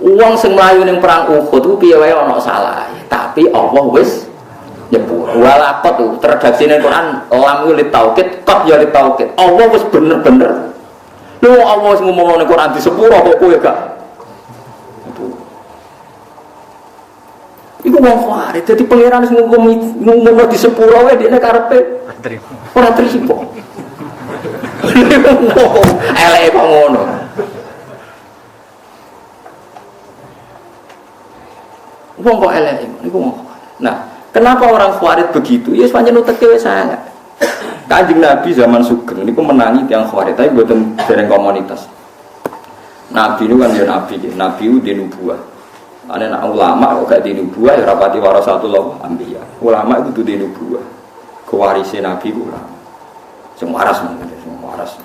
Wong sing mlayu ning perang Uhud ku piye wae ana salah, tapi Allah wis nyepuro. Walaqad terredaksi ning Quran lam lit taukid, qad ya lit taukid. Allah wis bener-bener. Lho Allah wis ngumumno ning Quran di sepuro kok kowe gak iku wong Khawarij, jadi pangeran wis ngumumno di sepuro wae dene karepe ora trimo. Eleke kok ngono. Wong kok eleke niku wong. Nah, kenapa orang Khawarij begitu? Ya pancen uteke wis sangat. Kanjeng Nabi zaman Sugeng niku menangi tiyang Khawarij, tapi mboten dereng komunitas. Nabi niku kan ya nabi, nabi udah nubuah. Ane nak ulama kok gak di nubuah ya rapati warasatul anbiya. Ulama itu di nubuah. Kewarisi nabi ulama. Sing waras men, sing waras.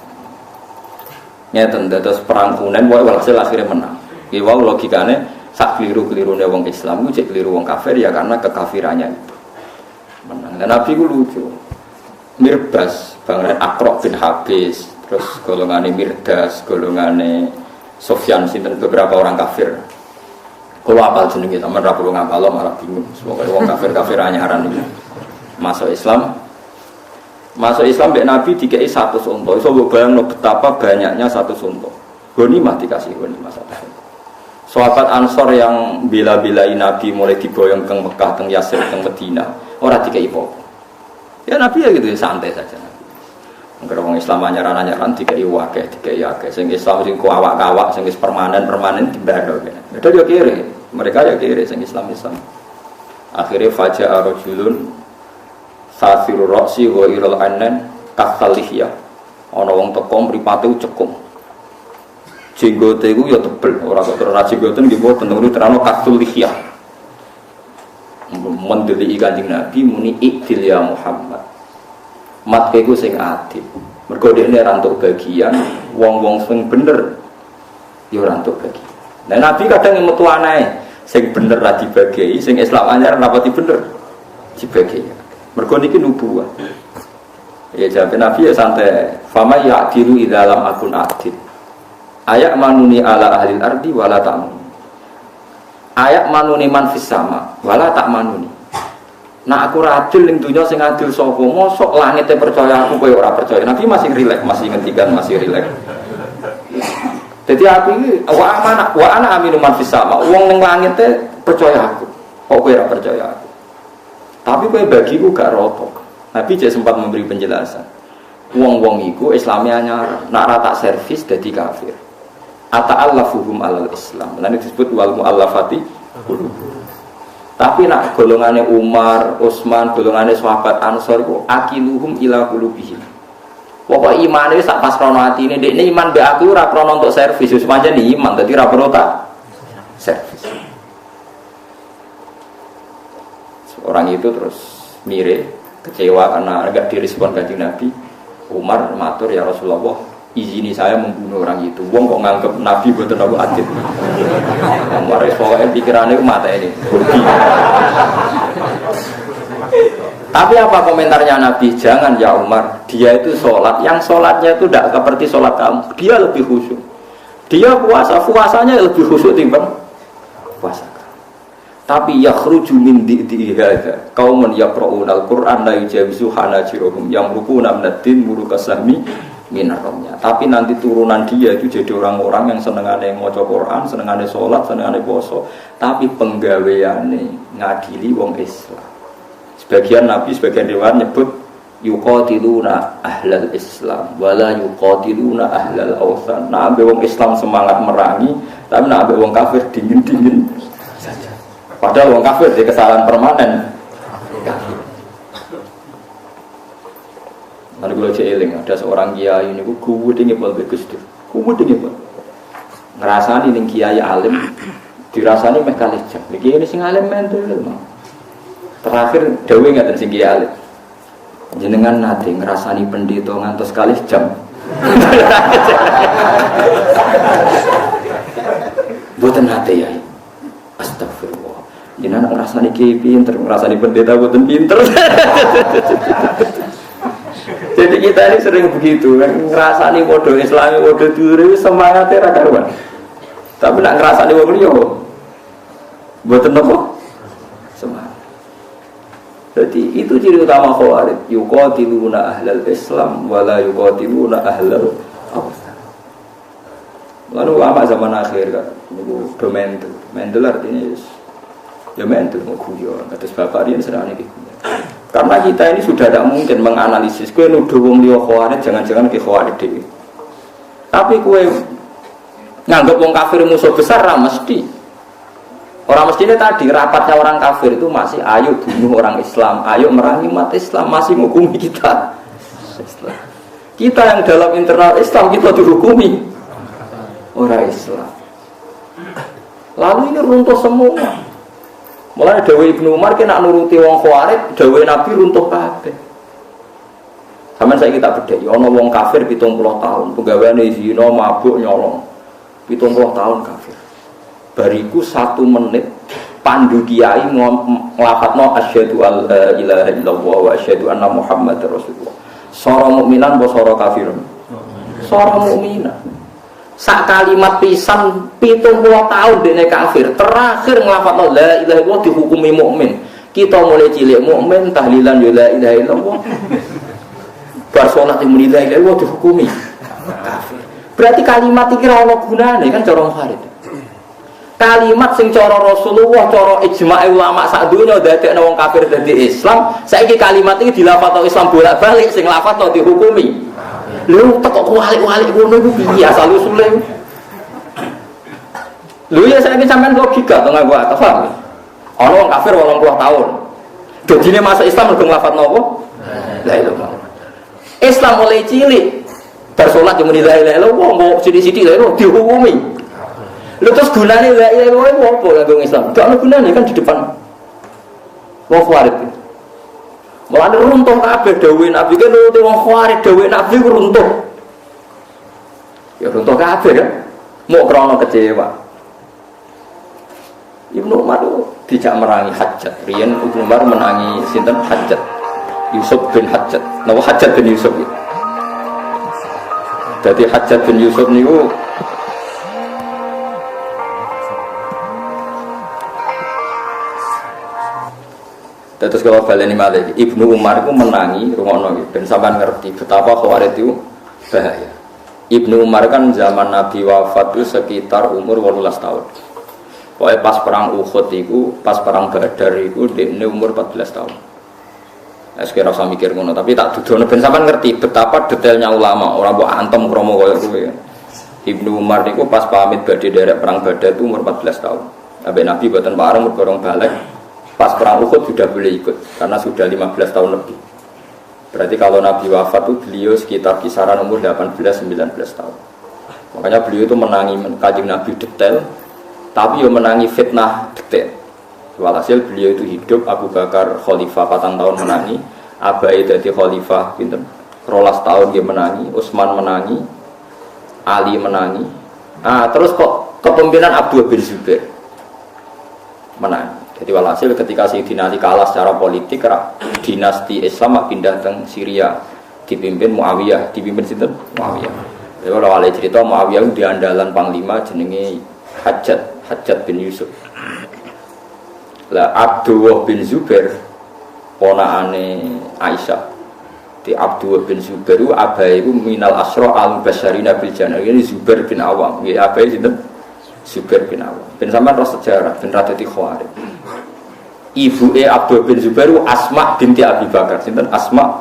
Nyeten dados perang Hunain wae walhasil akhirnya menang. Iki wae logikane sak kliru-klirune wong Islam ku cek kliru wong kafir ya karena kekafirannya itu. Menang. Dan nabi ku lucu. Mirbas, Bangren Akrok bin Habis, terus golongane Mirdas, golongane Sofyan sinten beberapa orang kafir. Kalau apal jenenge sampean ra perlu ngapal malah bingung. Semoga wong kafir-kafir anyaran iki. Masuk Islam mbek Nabi dikei 100 unta. Iso mbok bayangno betapa banyaknya 100 unta. Ghanimah dikasih ghanimah 100 unta. Sahabat Ansor yang bila-bilai Nabi mulai diboyong ke Mekah, teng Yasrib, teng Madinah, ora dikei apa. Ya Nabi ya gitu ya santai saja Nabi. Angger wong Islam anyaran-anyaran dikei akeh, sing Islam sing kuawak-kawak, sing wis permanen dibado kene. Padahal yo kiri, mereka ya kiri sing Islam. Akhirnya faja'a rajulun safirur ra'si wa irul anan kasalihya. Ana wong teko mripate cekung. Jenggote iku ya tebel, ora kok terus jenggote nggih mboten niku terano kasulihya. Mendeli Kanjeng Nabi muni ikdil ya Muhammad. Mat iku sing adil. Mergo dekne ra entuk bagian, wong-wong sing bener ya ora entuk bagian. Nah Nabi kadang metu anae sing bener ra dibagi, sing Islam anyar rapati bener dibagi. Mergo niki nubuwah. Ya jawab Nabi ya santai. Fama ya'dilu idza lam akun adil. Ayak manuni ala ahlil ardi wala ta'mun. Ayak manuni man fis sama wala tak manuni. Nah aku adil ning dunya sing adil sapa? Mosok langite percaya aku kowe ora percaya. Nabi masih rileks, masih ngendikan masih rileks. Jadi aku iki wa ana aminu man fis sama. Wong ning langite percaya aku. Kok kowe ora percaya aku? Tapi kowe bagiku gak rotok. Nabi juga sempat memberi penjelasan. Wong-wong iku Islamnya anyar, nak rata servis dadi kafir. Ata'allafuhum alal Islam. Lan disebut wal muallafati qulubuhum. Tapi nak golongane Umar, Utsman, golongane sahabat Ansor iku akiluhum ila qulubihim. Pokoke imane wis sak pas krono atine, ndekne iman mbek aku ora krono untuk servis, wis pancen iman dadi ora perlu tak servis. Orang itu terus mirip, kecewa karena enggak direspon Kanjeng Nabi. Umar matur ya Rasulullah, izini saya membunuh orang itu. Wong kok nganggep Nabi boten aku adil. Umar soalnya pikirannya mata ini. Tapi apa komentarnya Nabi? Jangan ya Umar, dia itu sholat, yang sholatnya itu tidak seperti sholat kamu. Dia lebih khusyuk. Dia puasanya lebih khusyuk timbang puasa. Tapi yakhruju min di'i hadza qaumun yaqra'una al-Qur'an la yujawizu hanajirahum yamruquna minad-din murukasahmi minarramnya. Tapi nanti turunan dia itu jadi orang-orang yang senengane maca Quran, senengane salat, senengane puasa, tapi penggaweane ngadili wong Islam. Sebagian Nabi, sebagian riwayat nyebut yuqatiluna ahlal Islam wala yuqatiluna ahlal awthan. Nah, ambek wong Islam semangat merangi, tapi nah ambek wong kafir dingin-dingin saja. Padahal wong kafir di kesalahan permanen. Lalu kalau jeeling ada seorang kiai ini kuwu dingin pol Gus Dur. Kuwu dingin pol. Ngrasani ning kiai alim dirasani meh kalih jam. Iki ini sing alim mentul. Terakhir dawuh ngaten sing kiai alim. Jenengan nate ngrasani pendeta ngantos kalih jam. Boten nate ya. Astagfirullah. Jenengan ngrasani kiai pinter, ngrasani pendeta boten pinter. Jadi kita ini sering begitu, ngerasani bodoh Islami, bodoh duri, semangatnya rakaruan. Tapi nak ngerasani wong liya, mboten napa? Semangat. Jadi itu ciri utama Khawarij, yuqatiluna ahlal Islam wala yuqatiluna ahlal awthan. Lalu ulama zaman akhir kan, niku do mental artinya ya mental mau guyon, kados bapak riyen serane iki. Karena kita ini sudah tidak mungkin menganalisis kowe nuduh wong liya Khawarij jangan-jangan ke Khawarij dhewe. Tapi kowe nganggep wong kafir musuh besar ra mesti. Orang mestinya tadi rapatnya orang kafir itu masih ayo bunuh orang Islam, ayo merangi umat Islam, masih menghukumi kita. Kita yang dalam internal Islam kita dihukumi orang Islam. Lalu ini runtuh semua. Mulai dawuh Ibnu Umar ki nak nuruti wong Khawarij, dawuh Nabi runtuh kabeh. Sampeyan saiki tak bedheki ana wong kafir 70 tahun, penggaweane zina, mabuk, nyolong. 70 tahun kafir. Bariku 1 menit pandu kiai nglafadzno asyhadu alla ilaha illallah wa asyhadu anna muhammadar rasulullah. Sora mukminan apa sora kafirun? Sora mukminan. Sak kalimat pisan 70 tahun dene kafir, terakhir nglafadzno la ilaha illallah dihukumi mukmin. Kita mulai cilik mukmin tahlilan ya la ilaha illallah. Bar salat muni la ilaha illallah dihukumi kafir. Berarti kalimat iki ora ono gunane kan cara Khalid. Kalimat sing cara Rasulullah, cara ijma' ulama sak donya dadekno wong kafir dadi Islam, saiki kalimat iki dilafadzno Islam bolak-balik sing lafadzno dihukumi. Lho kok walik-walik ngono iku piye asal usule? Lho ya saiki sampean logika to nganggo akal paham. Ana wong kafir 80 tahun. Dadine masuk Islam mergo nglafadzno apa? La ilaha illallah. Islam mulai cilik bersolat cuma la ilaha illallah mau sithik-sithik lho dihukumi. Lho terus gunane la ilaha illallah apa kanggo Islam? Gak ono gunane kan di depan wong Khawarij. Mulane runtuh kabeh dawuhe Nabi kan nuruti wong Khawarij dawuhe Nabi runtuh. Ya runtuh kabeh kan. Mau krana kecewa. Ibnu Umar dijak merangi Hajjat. Riyen Ibnu Umar menangi sinten Hajjat. Yusuf bin Hajjat. Napa Hajjat bin Yusuf iki? Dadi Hajjat bin Yusuf niku terus kalau baleni malih Ibnu Umar itu menangi rungokno iki ben sampean ngerti betapa Khawarij itu bahaya. Ibnu Umar kan zaman Nabi wafat itu sekitar umur 18 tahun. Pokoknya pas perang Uhud itu, pas perang Badar itu dia umur 14 tahun. Nah, sekarang usah mikir ngono, tapi tak dudono ben sampean ngerti betapa detailnya ulama, orang mbok antem kromo koyo kowe. Ibnu Umar niku pas pamit badhe derek perang Badar itu umur 14 tahun. Sampai Nabi boten pareng mergo balik. Pas perang Uhud sudah boleh ikut karena sudah 15 tahun lebih. Berarti kalau Nabi wafat itu beliau sekitar kisaran umur 18-19 tahun. Makanya beliau itu menangi Kanjeng Nabi detail, tapi juga menangi fitnah detail. Walhasil beliau itu hidup, Abu Bakar khalifah 4 tahun menangi, Abai jadi khalifah pinten 12 tahun dia menangi, Utsman menangi, Ali menangi. Terus kok kepemimpinan Abdullah bin Zubair menangi. Jadi walhasil ketika Sayyidina Ali kalah secara politik, dinasti Islam pindah ke Syria, dipimpin Muawiyah, dipimpin sinten? Muawiyah. Jadi kalau ada cerita Muawiyah di andalan panglima jenenge Hajjat bin Yusuf. Lah Abdullah bin Zubair ponakane Aisyah. Di Abdullah bin Zubair itu abai itu minal asra al-basyarina bil jannah. Ini Zubair bin Awam. Ya abai sinten? Zubair bin Awam. Ben sampean ro sejarah ben ra dadi Khawarij. Ibuke Abdul bin Zubair Asma binti Abi Bakar. Sinten? Asma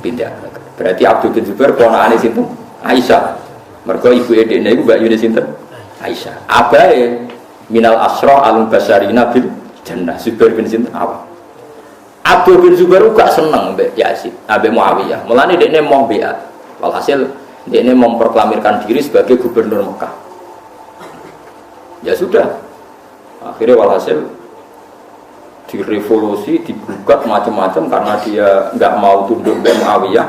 binti Abi Bakar. Berarti Abdul bin Zubair ponakane sinten? Aisyah. Mergo ibuke dekne iku mbak yune sinten? Aisyah. Abae minal asra al-basyarina bil jannah. Zubair bin sinten? Awam. Abdul bin Zubair gak seneng mbek Yazid, ambek Muawiyah. Mulane dekne mau beat. Walhasil dekne memproklamirkan diri sebagai gubernur Mekah. Ya sudah, akhirnya walhasil direvolusi, digugat macam-macam karena dia nggak mau tunduk ke Muawiyah.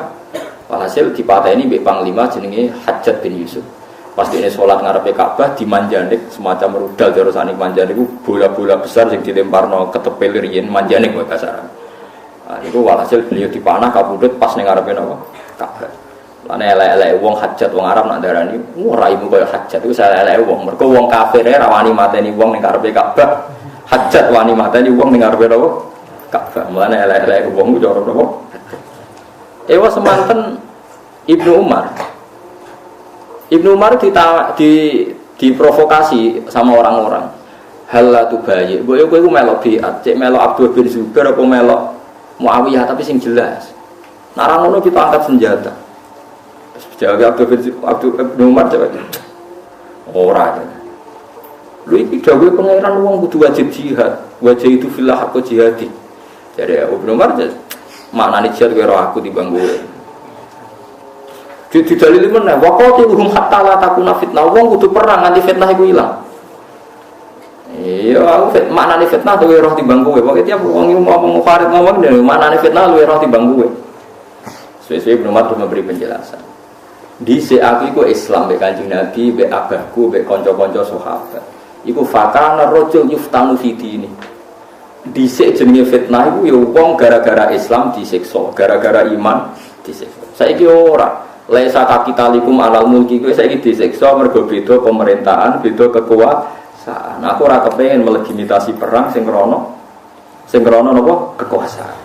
Walhasil dipateni mbek panglima jenenge Hajjat bin Yusuf. Pas dia sholat ngarepe Ka'bah dimanjanik semacam rudal terusane manjanik itu bola-bola besar yang dilemparno ketepel riyen manjanik wae kasaran. Nah, itu walhasil beliau dipanah kabudut pas ning ngarepe napa Ka'bah. Lan elek-elek wong Hajjat wong Arab nak darani raimu kaya Hajjat itu saya elek wong mergo wong kafir ra wani mateni wong ning karepe Ka'bah. Hajjat wani mateni wong ning karepe napa Ka'bah. Mulane elek-elek wong ku cara napa ewa semanten Ibnu Umar. Ibnu Umar diprovokasi sama orang-orang. Hal la tubayi. Kowe iku melok biat, cek melok Abdul bin Zubair apa melok Muawiyah tapi sing jelas. Nah ra ngono kita angkat senjata. Jawab Ibnu Umar jawab. Ora. Lho iki dawuhe pangeran wong kudu wajib jihad. Wajib itu fillah aku jihadi. Jadi Ibnu Umar maknane jihad karo aku timbang kowe. Didalili meneh waqatiluhum hatta la takuna fitnah. Wong kudu perang nganti fitnah iku ilang. Ya aku maknane fitnah luwih roh timbang kowe. Pokoke tiap wong ngomong Farid ngomong dene maknane fitnah luwih roh timbang kowe. Sesuai Ibnu Umar memberi penjelasan. Dhisik aku iku Islam mbek Kanjeng Nabi, mbek abahku, mbek kanca-kanca sahabat. Iku fakana rajul yuftanu fi dini. Dhisik jenenge fitnah iku ya wong gara-gara Islam disiksa, gara-gara iman disiksa. Saiki ora. Laisa kapitalikum alal mulki kowe saiki disiksa mergo beda pemerintahan, beda kekuasaan. Aku ora kepengin melegitimasi perang sing krana napa kekuasaan.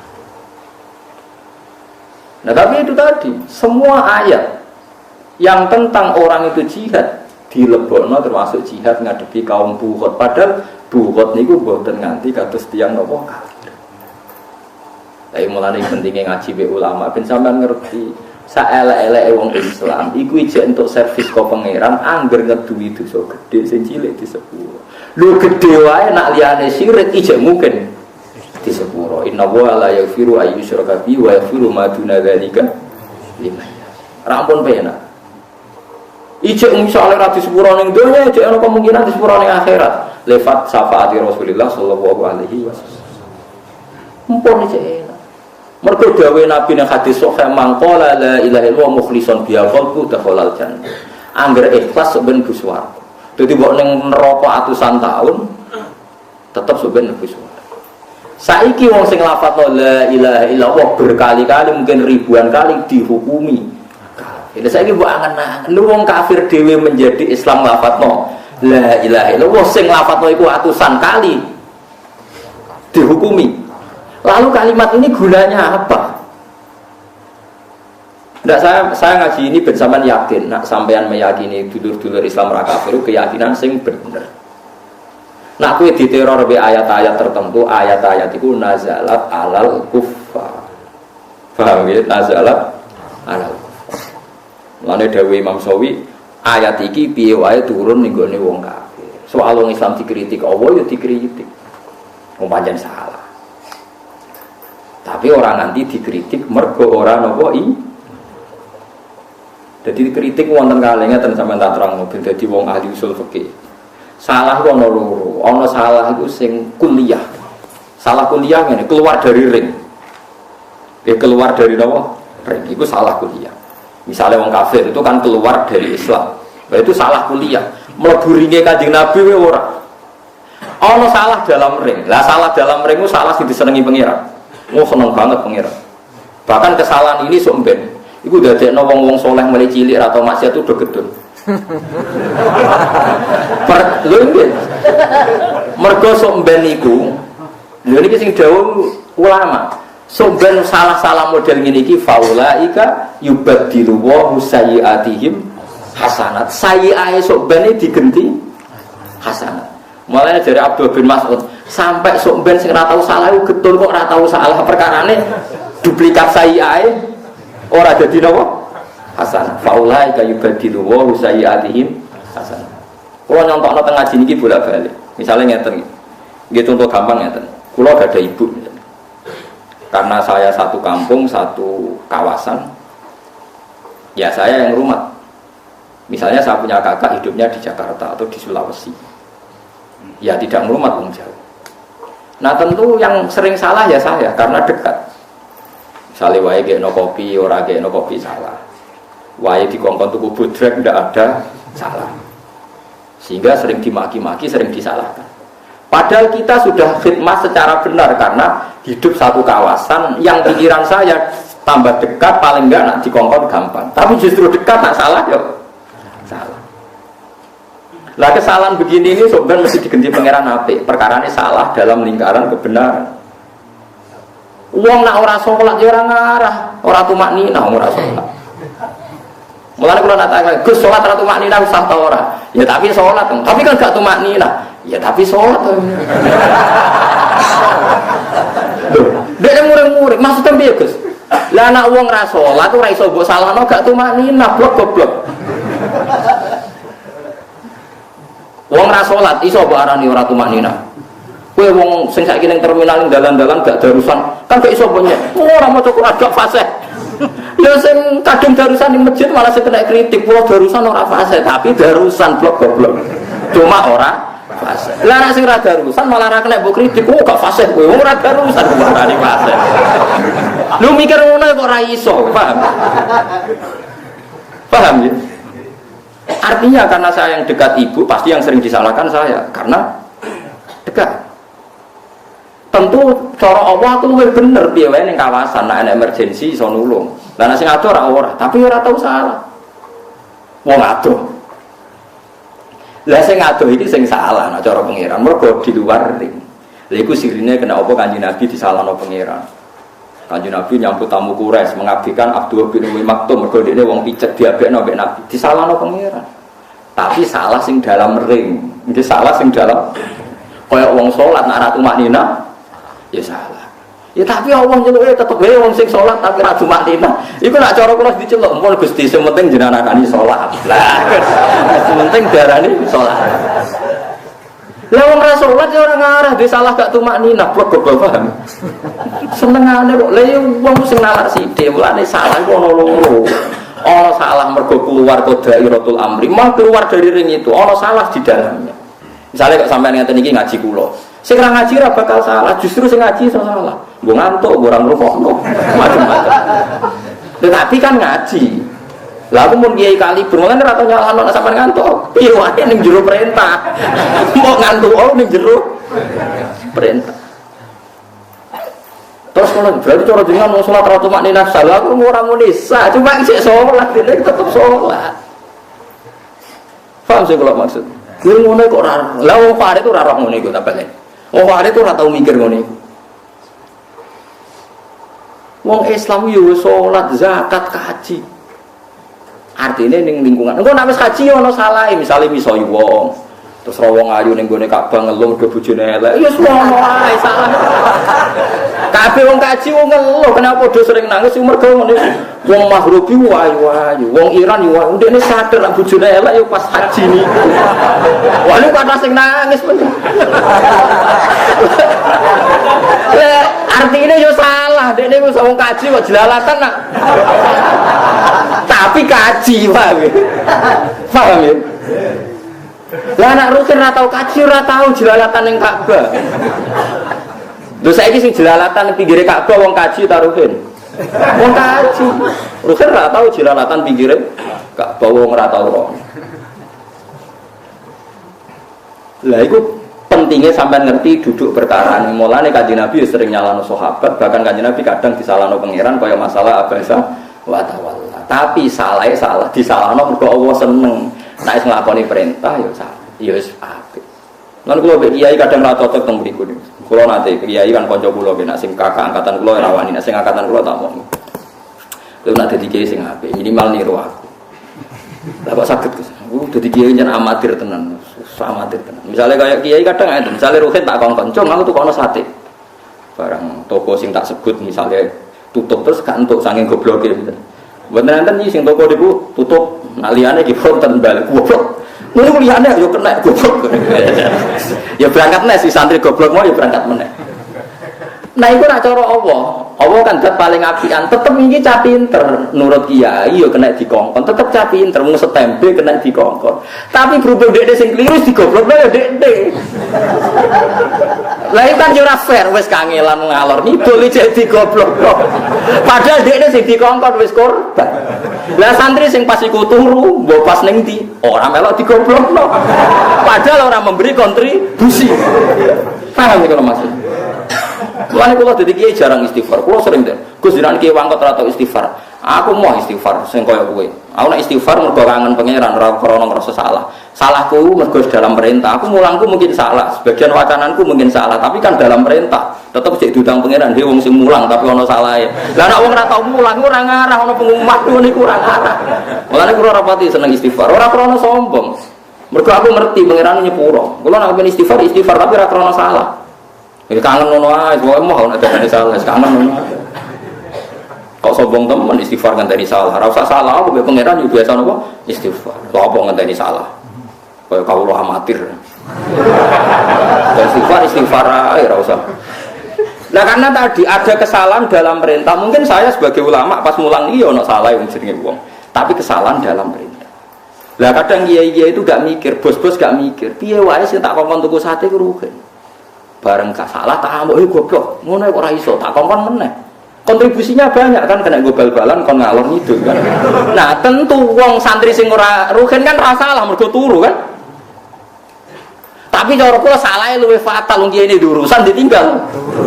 Nah tapi itu tadi, semua ayat yang tentang orang itu jihad dilebokno termasuk jihad ngadepi kaum buhot. Padahal buhot niku mboten nganti kados tiyang napa kafir. Tapi mulane pentingnya ngaji be ulama ben sampean ngerti saelek-eleke wong Islam iku ijek entuk servis kok pangeran angger ngeduwi dosa gedhe sing cilik disepuro. Lho gedhe wae nak liyane syirik ijek mungkin disepuro. Inna wa la yaghfiru ayyusyraka bihi wa yaghfiru ma duna dzalika liman yasha. Rampun penak. Ijek misale ra disepuro ning donya, ijek ana kemungkinan disepuro ning akhirat. Lewat syafaat Rasulullah sallallahu alaihi wasallam. Mumpun ijek enak. Mergo dawuh Nabi nang hadis sahih mangqala la ilaha illallah mukhlishon biha qalbu dakhalal jannah. Angger ikhlas ben buswarga. Dadi mbok ning neraka atusan taun tetep ben buswarga. Saiki wong sing lafadzno la ilaha illallah berkali-kali mungkin ribuan kali dihukumi. Jadi saiki mbok angen-angen wong kafir dhewe menjadi Islam lafadzno la ilaha illallah sing lafadzno iku atusan kali dihukumi. Lalu kalimat ini gunanya apa? Nggak, saya ngaji ini bersamaan yakin, nak sampean meyakini dulur-dulur Islam ra kafir keyakinan sing bener. Nah, aku diteror be ayat-ayat tertentu, ayat-ayat itu nazalat alal kuffar. Paham ya? Nazalat alal kuffar. Lane dawuh Imam Syafi'i, ayat iki piye wae turun ning gone wong kafir. Soal wong Islam dikritik, Allah ya dikritik. Wong pancen salah. Tapi orang nanti dikritik mergo ora napa i. Jadi dikritik wonten kalenge ten sampeyan tak terangno ben dadi wong ahli usul fikih. Salah ku ana loro. Ana salah iku sing kuliah. Salah kuliah ngene, keluar dari ring. Keluar dari napa? Ring. Iku salah kuliah. Misalnya wong kafir itu kan keluar dari Islam. Nah, itu salah kuliah. Mlebu ringe Kanjeng Nabi wae ora. Ana salah dalam ring. Lah salah dalam ring ku salah sing disenengi pangeran. Oh seneng banget pangeran. Bahkan kesalahan ini sok ben. Iku dadekno wong-wong saleh mulai cilik atau maksiat itu udah gedun. Lho nggih. Mergo sok ben iku. Lho niki sing dawuh ulama. Sok ben salah-salah model ngene iki faulaika yubaddilu wa sayyiatihim hasanat. Sayyi'ae sok ben digenti hasanat. Mulai dari Abdul bin Mas'ud sampai sok ben sing ora tau salah iku getun kok ora tau salah perkarane duplikat sayyi'ae ora dadi napa hasan. Faulai kayubadilu wa sayyi'atihim hasan. Kula nyontokno teng ngaji niki bolak-balik. Misale ngeten iki. Nggih contoh gampang ngeten. Kula gak ada ibu. Karena saya satu kampung, satu kawasan. Ya saya yang rumah. Misalnya saya punya kakak hidupnya di Jakarta atau di Sulawesi. Ya tidak merumat wong jauh. Nah tentu yang sering salah ya saya karena dekat. Misalnya wae gekno kopi, ora gekno kopi salah. Wae dikongkon tuku budrek ndak ada salah. Sehingga sering dimaki-maki, sering disalahkan. Padahal kita sudah khidmat secara benar karena hidup satu kawasan yang pikiran saya tambah dekat paling enggak nak dikongkon gampang. Tapi justru dekat nak salah ya salah. Lah kesalahan begini ini sebenarnya mesti diganti pangeran apik. Perkarane salah dalam lingkaran kebenaran. Wong nak ora salat ya ora ngarah, ora tumakninah ora salat. Mulane kula natakan, Gus salat ora tumakninah sah ta ora? Ya tapi salat, tapi kan gak tumakninah. Ya tapi salat. Dek muring-muring, maksudnya piye Gus? Lah anak wong ra salat ora iso mbok salahno gak tumakninah, blok goblok. Wong ra salat iso mbok arani ora tumakninah. Kowe wong sing saiki ning terminal ning dalan-dalan gak darusan, kan gak iso mbok nyek. Ora maca Quran gak fasih. Ya sing kadung darusan ning masjid malah sing kena kritik, wong darusan ora fasih, tapi darusan blok goblok. Cuma ora fase. Lah nek sing ra darusan malah ra kena mbok kritik, kok gak fase kowe. Wong ra darusan kok marani fase. Lu mikir ngono kok ra iso, paham? Paham ya? Artinya karena saya yang dekat ibu, pasti yang sering disalahkan saya karena dekat. Tentu cara Allah aku luwih bener piye wae ning kawasan nek ana emergensi iso nulung. Lah nek sing ado ora, tapi ora tau salah. Wong ado. Lah sing ado iki sing salah nek cara pangeran, mergo di luar ring. Lha iku sirine kena apa Kanjeng Nabi disalahno pangeran. Kanjeng Nabi nyambut tamu Quraisy mengabdikan Abdullah bin Umi Maktum mergo dhekne wong picet diabekno mbek Nabi. Disalahno pangeran. Tapi salah sing dalam ring. Iki salah sing dalam kaya wong salat nek ratu maknina ya salah. Ya tapi Allah nyeluke tetep wae wong sing salat tapi ra maknina. Iku nek cara kula diceluk mun Gusti sing penting jenengan akani salat. Lah sing penting darani salat. Lah wong ra salat ya ora ngarah di salah gak tumak nina blok kok paham. Senengane kok lha wong sing nalar sithik mulane salah iku ana loro. Ana salah mergo keluar qadairatul amri, mah keluar dari ring itu ana salah di dalamnya. Misalnya kok sampean ngeten iki ngaji kula. Sing ra ngaji ra bakal salah, justru sing ngaji iso salah. Mbok ngantuk, mbok ora ngrungokno. Macam-macam. Tetapi kan ngaji. Lah aku mun kiai kali bermulan ora tau nyalahno nek sampean ngantuk. Piye wae ning jero perintah. Mbok ngantuk ning jero perintah. Terus kalau berarti cara jenengan mau salat ra tumak ninah salah aku ora muni sah, cuma isih salat dene tetep salat. Paham sih kalau maksud? Kuwi ngono kok ora. Lah wong Farid itu ora roh ngono iku ta balen. Wong Farid itu ora tau mikir ngono iku. Wong Islam yo salat, zakat, haji. Artinya ning lingkungan. Engko nek wis haji ono salahe, misale misoi wong. Terus wong ayu ning gone Ka'bah ngeluh do bojone elek. Ya semua wae salah. Kabeh wong kaji wong ngeluh, kenapa padha sering nangis mergo ngene. Wong Mahrubi wayu-wayu, wong Iran yo wayu. Ndekne sadar nek bojone elek yo pas haji niku. Wah niku kata sing nangis bener. Artinya yo salah, dekne wis wong kaji kok jelalatan nak. Tapi kaji, paham ya? Paham ya? Lah anak rutin ora tau kaji, ora tau jelalatan ning Ka'bah. Lho saiki sing jelalatan ning pinggire Ka'bah wong kaji ta rutin? Wong kaji. Rutin ora tau jelalatan pinggire Ka'bah wong ora tau ora. Lah iku pentingnya sampai ngerti duduk perkara ini. Mulane Kanjeng Nabi sering nyalano sahabat, bahkan Kanjeng Nabi kadang disalahno pangeran kaya masalah abasa wa tawalla. Tapi salah disalahno mergo Allah seneng. Nek wis nglakoni perintah ya salah. Ya wis apik. Lan kula mbek kiai kadang ra cocok teng mriku niku. Kula nate kiai kan kanca kula nek sing kakak angkatan kula ora wani, nek sing angkatan kula tak mau. Lha nek dadi kiai sing apik, minimal niru aku. Lah kok saged Gus. Dadi kiai jan amatir tenan. Amatir tenan. Misalnya kayak kiai kadang ada, misalnya Ruhin tak kongkon, cung aku tuh kono sate. Barang toko sing tak sebut misalnya tutup terus gak entuk saking goblok gitu. Bener enten iki sing toko niku tutup, nah liyane iki konten balik goblok. Niku liyane yo kena goblok. Ya berangkat nes si santri goblok mau ya berangkat meneh. Nah iku nak cara Allah kan dat paling apian, tetep iki cah pinter nurut kiai yo kena dikongkon, tetep cah pinter mung setempe kena dikongkon. Tapi berhubung dekne sing kliru digoblokno ya dekne. Lah iki kan yo ora fair wis kangelan ngalor ngidul iki digoblokno. Padahal dekne sing dikongkon wis korban. Lah santri sing pas iku turu, mbok pas ning ndi ora melok digoblokno. Padahal ora memberi kontribusi. Paham iki kalau maksud? Mulane kula dadi kiai jarang istighfar. Kula sering den. Gus jenengan kiai wangkot ora tau istighfar. Aku mau istighfar sing kaya kowe. Aku nek istighfar mergo kangen pangeran ora krana ngrasa salah. Salahku mergo dalam perintah. Aku mulangku mungkin salah, sebagian wacananku mungkin salah, tapi kan dalam perintah. Tetep cek diundang pangeran, dhewe wong sing mulang tapi ana salahe. Lah nek wong ora tau mulang ora ngarah ana pengumuman niku ora ngarah. Mulane kula rapati seneng istighfar. Ora krana sombong. Mergo aku ngerti pangeran nyepuro. Kula nek pengen istighfar tapi ora krana salah. Iki kangen ngono ae, pokoke mau nek ada salah, kangen ngono. Kok sombong temen istighfar ngenteni salah. Ora usah salah, aku mbek pangeran yo biasa napa? Istighfar. Lha apa ngenteni salah? Kaya kawula amatir. Istighfar ae ora usah. Nah karena tadi ada kesalahan dalam perintah. Mungkin saya sebagai ulama pas mulang iya ana salah wong jenenge wong. Tapi kesalahan dalam perintah. Lah kadang kiai-kiai itu gak mikir, bos-bos gak mikir. Piye wae sing tak kongkon tuku sate ku rugi. Bareng gak salah tak ambek goblok. Ngono kok ora iso tak kongkon meneh. Kontribusinya banyak kan kena gue bal-balan kon ngalor ngidul kan. Nah, tentu wong santri sing ora rugen kan ra salah mergo turu kan. Tapi cara kula salahe luwih fatal wong kiai ini urusan ditinggal.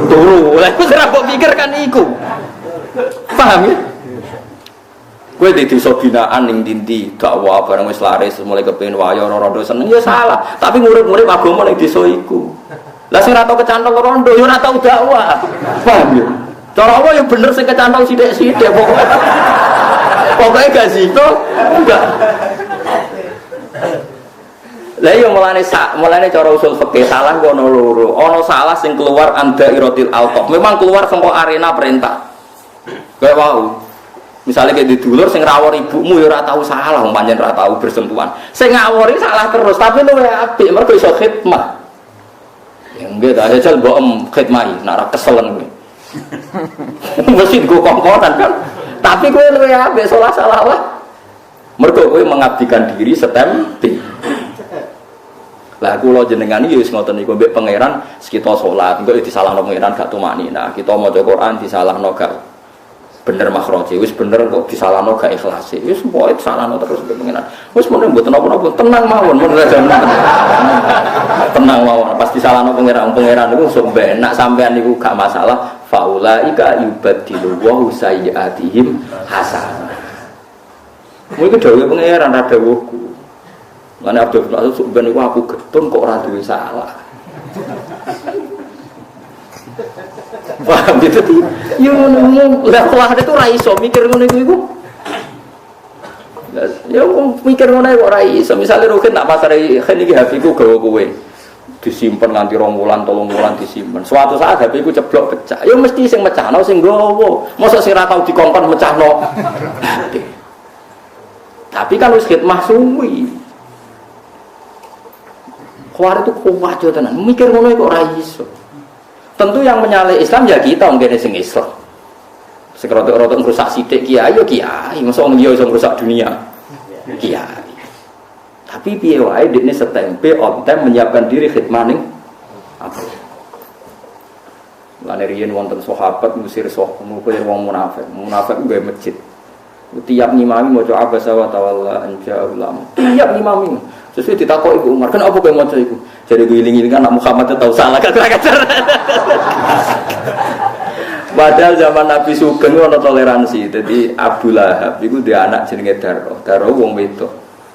Turu. Lah iku ora mbok pikir kan iku. Paham ya? Kowe dadi iso binaan ning ndi dakwah bareng wis laris mulai kepengin wayo rondo seneng ya salah. Tapi murid-murid agama ning desa iku. Lah sing ora tau kecantol rondo ya ora tau dakwah. Paham ya? Cara apa yang bener sing kecantol sithik-sithik pokoknya. Pokoknya gak situ enggak. Lah iya mulane cara usul fikih salah kono loro. Ana salah sing keluar anda irotil alqaf. Memang keluar saka arena perintah. Kayak wau. Misalnya kayak didulur sing rawor ibumu ya ora tau salah, pancen ora tau bersentuhan. Sing ngawori salah terus, tapi luwih apik mergo iso khidmah. Ya nggih ta, jajal mbok khidmahi, nek ora keselen kowe. Mesti go kongkonan kan. Tapi kowe luwih apik salah lah. Mergo kowe mengabdikan diri setempe. Lah kula jenengan iki wis ngoten niku mbek pangeran kita salat, engko disalahno pangeran gak tumakni. Nah, kita maca Quran disalahno gak bener makhraje wis bener kok disalahno gak ikhlas wis pokoke disalahno terus pengenan wis menen mboten napa-napa tenang mawon mun tenang mawon pas disalahno pangeran niku sok benak sampean niku gak masalah faulaika yubaddilu wa sayyiatihim hasanah mungkin dawuh pangeran ra dawuhku lan Abdul Qadir sok ben niku aku getun kok ora duwe salah. Paham gitu tuh? Ya lah itu ra iso mikir ngono iku. Ya mikir ngono kok ra iso. Misale roken tak pasare kene iki HP ku gawe kowe. Disimpen nganti 2 wulan 3 wulan disimpen. Suatu saat HP ku ceblok pecah. Ya mesti sing mecahno sing nggawa. Mosok sing ra tau dikongkon mecahno. Tapi kan wis khidmah suwi. Kuwi itu kuat yo tenan. Mikir ngono kok ra iso. Tentu yang menyalai Islam ya kita mungkin sing Islam. Sekerotok-rotok merusak sidik kiai yo kiai, masa wong iso merusak dunia. Kiai. Tapi piye wae dekne setempe on time menyiapkan diri khidmah ning apa. Lan riyen wonten sahabat ngusir ngukir wong munafik. Munafik nggawe masjid. Tiap ngimami maca abasa wa tawalla anja ulama. Tiap ngimami. Sesuai ditakoki Ibu Umar, "Kenapa kowe maca iku?" Jadi gue iling-ilingan anak Muhammad tahu salah kan kacar. Padahal zaman Nabi Sugeng ono toleransi. Jadi Abu Lahab itu dia anak jenenge Darro. Darro wong wedok.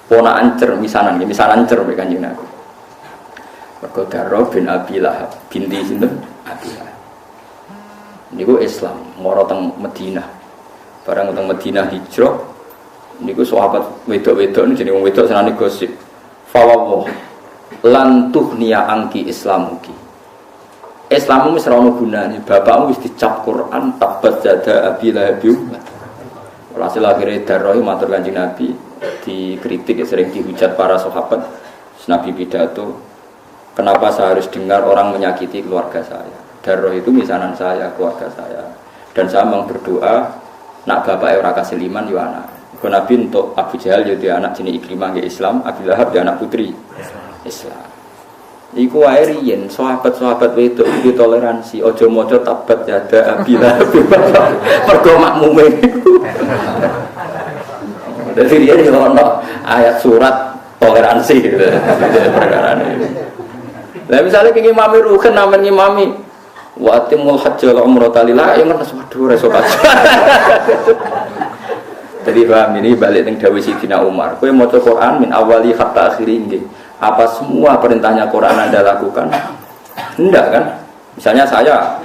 Ponakan cer misanan cer mek Kanjeng Nabi. Mergo Darro bin Abi Lahab, binti sinten? Abi Lahab. Niku Islam, mara teng Madinah. Barang teng Madinah hijrah niku sahabat wedok-wedok niku jenenge wong wedok senane gosip. Fawwah lan tuhniya angki islamuki. Islammu wis ora ono gunane, bapakmu wis dicap Quran tabat jada Abi Lahab. Walhasil akhire Darroh matur Kanjeng Nabi, dikritik sering dihujat para sahabat. Nabi pidato, "Kenapa saya harus dengar orang menyakiti keluarga saya? Darroh itu misanan saya, keluarga saya. Dan saya memang berdoa nak bapaknya ora kasih liman yo anak." Nabi untuk Abu Jahal jadi anak jenis Ikrimah ke Islam, Abi Lahab dia anak putri Islam. Iku wae riyen sahabat-sahabat wedok iki toleransi, aja maca tabat jada Abi Lahab. Mergo makmume iku. Dadi riyen ono ayat surat toleransi gitu. Perkarane. Lah misale ki ngimami rugen namen ngimami wa timul hajjal umrata lillah ya ngerti waduh reso kaji. Jadi paham ini balik teng dawuh Sidina Umar. Kowe maca Quran min awali hatta akhiri nggih. Apa semua perintahnya Quran Anda lakukan? Enggak kan? Misalnya saya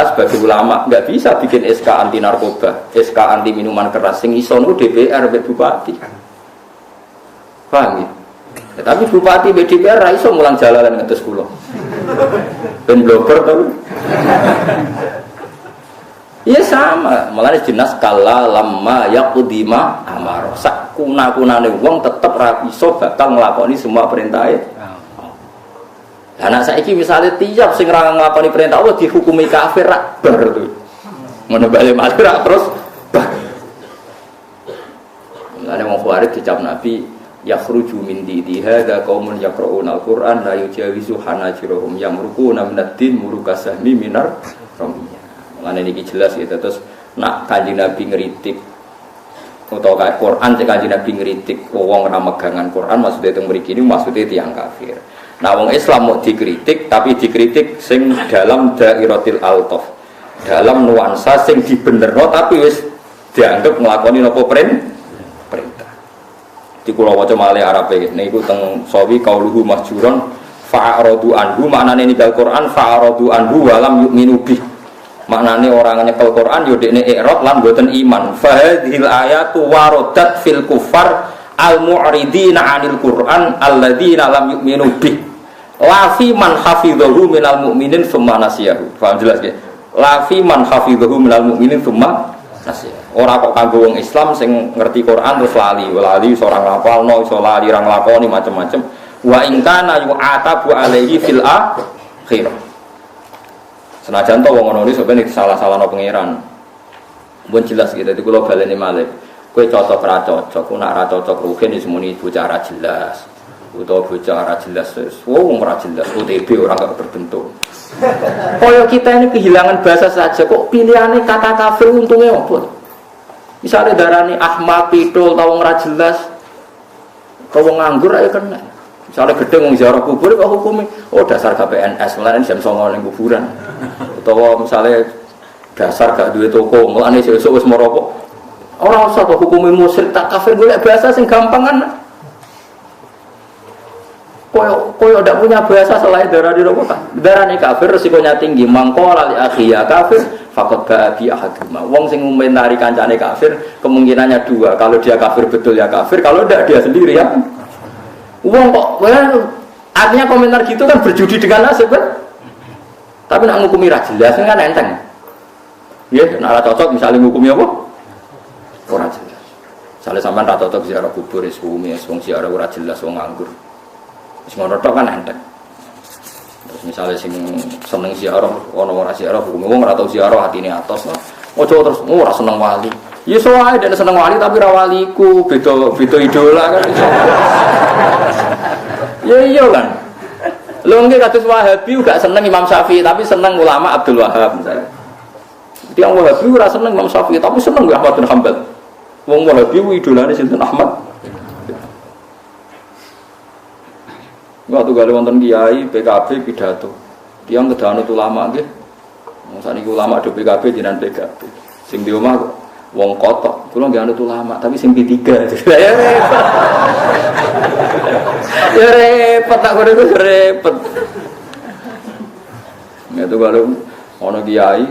sebagai ulama enggak bisa bikin SK anti narkoba, SK anti minuman keras. Sing iso niku DPR mbek bupati. Paham ya? Tapi bupati mbek DPR ra iso mulang jalalan ngetes kula. Ben blogger to. Iya sama, malah jelas kala lama yakudima amar. Sak kuna-kunane wong tetep ra iso bakal nglakoni semua perintah. Lah nek saiki misale tiap sing ra nglakoni perintah Allah dihukumi kafir rak bar to. Ngono bali malah terus. Lah nek wong Khawarij dicap Nabi yakhruju min didi hadza qaumun yaqra'una al-Qur'an la yujawizu hanajirahum yamruquna minad-din murukasahmi minar ramiyah. Lan niki jelas gitu. Terus nak Kanjeng Nabi ngritik utawa kayak Quran cek Kanjeng Nabi ngritik wong ora megangan Quran maksudnya itu mriki ini maksudnya tiyang kafir. Nah wong Islam mau dikritik tapi dikritik sing dalam dairatil altaf. Dalam nuansa sing dibenerno tapi wis dianggap nglakoni napa perintah. Di kula waca malih Arabe niku teng sawi qauluhu mahjuran fa'aradu anhu maknane ninggal Quran fa'aradu anhu wa lam yu'minu bih. Maknane orang nyekel Quran yo dekne i'rad lan mboten iman. Fa hadhil ayatu waradat fil kufar al mu'ridina 'anil Quran alladzina lam yu'minu bih. La fi man hafidhahu minal mu'minin tsumma nasiyahu. Paham jelas nggih? La fi man hafidhahu minal mu'minin tsumma nasiyahu. Ora kok kanggo wong Islam sing ngerti Quran terus lali seorang ngapalno iso lali ra nglakoni macam-macam. Wa in kana yu'atabu alaihi fil akhirah. Senajan to wong ngono iki sampeyan salah-salahno pangeran. Mun jelas gitu dadi kula baleni malih. Kowe cocok ra cocok, ku nak ra cocok rugen wis muni bocah ra jelas. Utawa bocah ra jelas wis wong ora jelas OTB ora gak berbentuk. Kaya kita ini kehilangan bahasa saja kok pilihane kata kafir untungnya apa? Misalnya darani Ahmad Pidul tau ora jelas. Kau nganggur ae kena. Misalnya gedeng wong ziarah kubur kok hukume oh dasar KPNS mulane jam 09.00 ning kuburan. Utawa misalnya dasar gak duwe toko mulane sesuk wis merokok. Ora usah kok hukume musyrik tak kafir golek bahasa sing gampang kan. Koyo ndak punya bahasa selain darani rokok. Darani kafir resikonya tinggi. Mangko li akhi ya kafir faqad ba'i ahaduma. Wong sing ngomentari kancane kafir kemungkinannya dua. Kalau dia kafir betul ya kafir, kalau ndak dia sendiri ya. Uang kok, artinya komentar gitu kan berjudi dengan nasib kan? Tapi nak ngukumi ra jelas kan enteng. Ya, nak ra cocok misalnya ngukumi apa? Ora jelas. Misalnya sampean ra cocok ziarah kubur wis umum wong ziarah ora jelas wong nganggur. Wis ngono tok kan enteng. Terus misalnya sing seneng ziarah ana ora ziarah hukume wong ora tau ziarah atine atos. Ojo terus ora seneng wali. Ya soalnya dan seneng wali tapi ra waliku beda idola kan. Ya iya kan. Lho nggih kados Wahabi gak seneng Imam Syafi'i tapi seneng ulama Abdul Wahab misalnya. Tiang Wahabi ora seneng Imam Syafi'i tapi seneng Ahmad bin Hanbal. Wong Wahabi idolane sinten Ahmad. Waktu gale wonten kiai PKB pidato. Tiang kedanut ulama nggih. Wong saniki ulama do PKB jenengan PKB. Sing di omah wong kotok, kula nggih anut ulama, tapi sing P3. Ya repot. Ya repot tak kore iku repot. Itu kalau ana kiai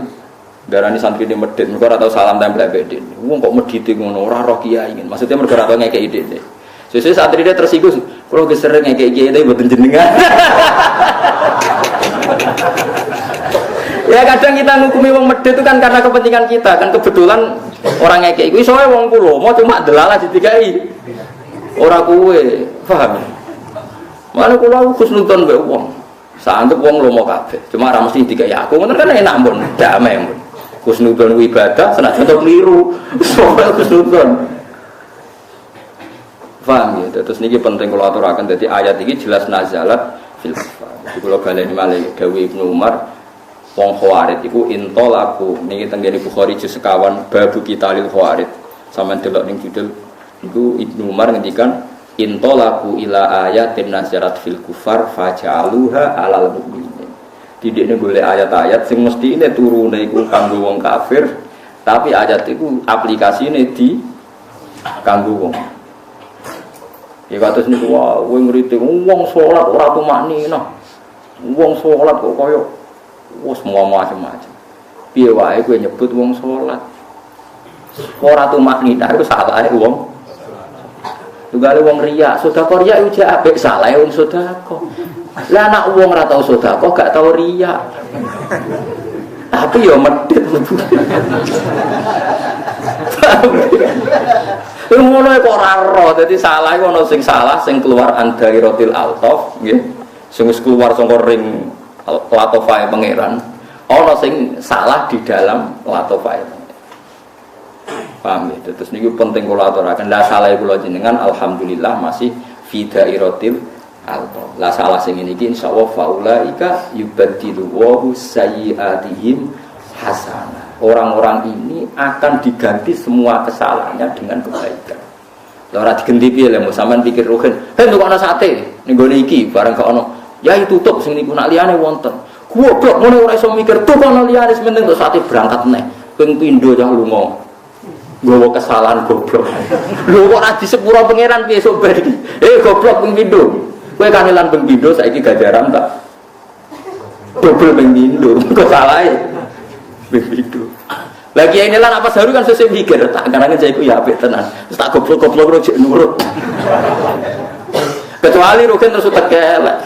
darani santri di medhit, mergo ora tau salam tempel mbek dene. Wong kok medhite ngono, ora roh kiai. Maksudnya mergo ora tau ngekeki dene. Sesuk santri dia tersinggung, kula ge sering ngekeki kiai tapi mboten jenengan. Ya kadang kita ngukumi wong medhit itu kan karena kepentingan kita, kan kebetulan orang ngekek iku iso wae wong kula mau cuma delalah didikai. Ora kowe, paham? Mana kula khusnudon mbek wong. Santet wong lomo kabeh. Cuma ora mesti dikai aku, ngono kan enak mun, damai mun. Khusnudon ibadah senajan to kliru. Soale khusnudon. Paham ya? Terus niki penting kula aturaken dadi ayat iki jelas nazalat fil kufar. Jadi kula baleni malih dawuh Ibnu Umar wong khawarid iku intolaku niki tenggene Bukhari juz sekawan babu kitalil khawarid sampeyan delok ning judul iku Ibnu Umar ngendikan intolaku ila ayatin nazarat fil kufar faja'aluha alal mukminin. Didikne golek ayat-ayat sing mesti ini turune iku kanggo wong kafir tapi ayat iku aplikasine di kanggo wong. Ya kados niku wae ngritik wong salat ora tumakninah. Wong salat kok kaya semua macam-macam. Piye wae kowe nyebut wong salat. Ora tumakninah iku salahe wong. Tugale wong riya, sedekah riya iku jek apik salahe wong sedekah. Lah nek wong ora tau sedekah gak tau riya. Tapi yo medhit. Ngono kok ora ro, dadi salah iku ana sing salah sing keluar andairatil altaf, nggih. Sing wis keluar saka ring latofae pangeran. Ana sing salah di dalam latofae. Paham ya? Terus niku penting kula aturaken. Lah salah kula jenengan alhamdulillah masih fi dairatil alto. Lah salah sing niki insyaallah faulaika yubaddilu wa sayyi'atihim hasanah. Orang-orang ini akan diganti semua kesalahannya dengan kebaikan. Lah ora digenti piye lho sampean pikir rohen. Heh kok ana sate ning gone iki bareng kok ana. Ya tutup sing niku nak liyane wonten. Goblok ngene ora iso mikir tuh ana liyane sementing kok sate berangkat neh. Ping pindho cah lunga. Gowo kesalahan goblok. Lho kok ora disepuro pangeran piye sok bar iki? Goblok ping pindho. Kowe kanelan ping pindho saiki gajaran tak. Dobel ping pindho. Kok salahe? Ping pindho. Lagi ini lah apa seru kan sesuai mikir tak karena saya itu ya apik tenan. Terus tak goblok-goblok rojek nurut. Kecuali Rugen terus tak kelek.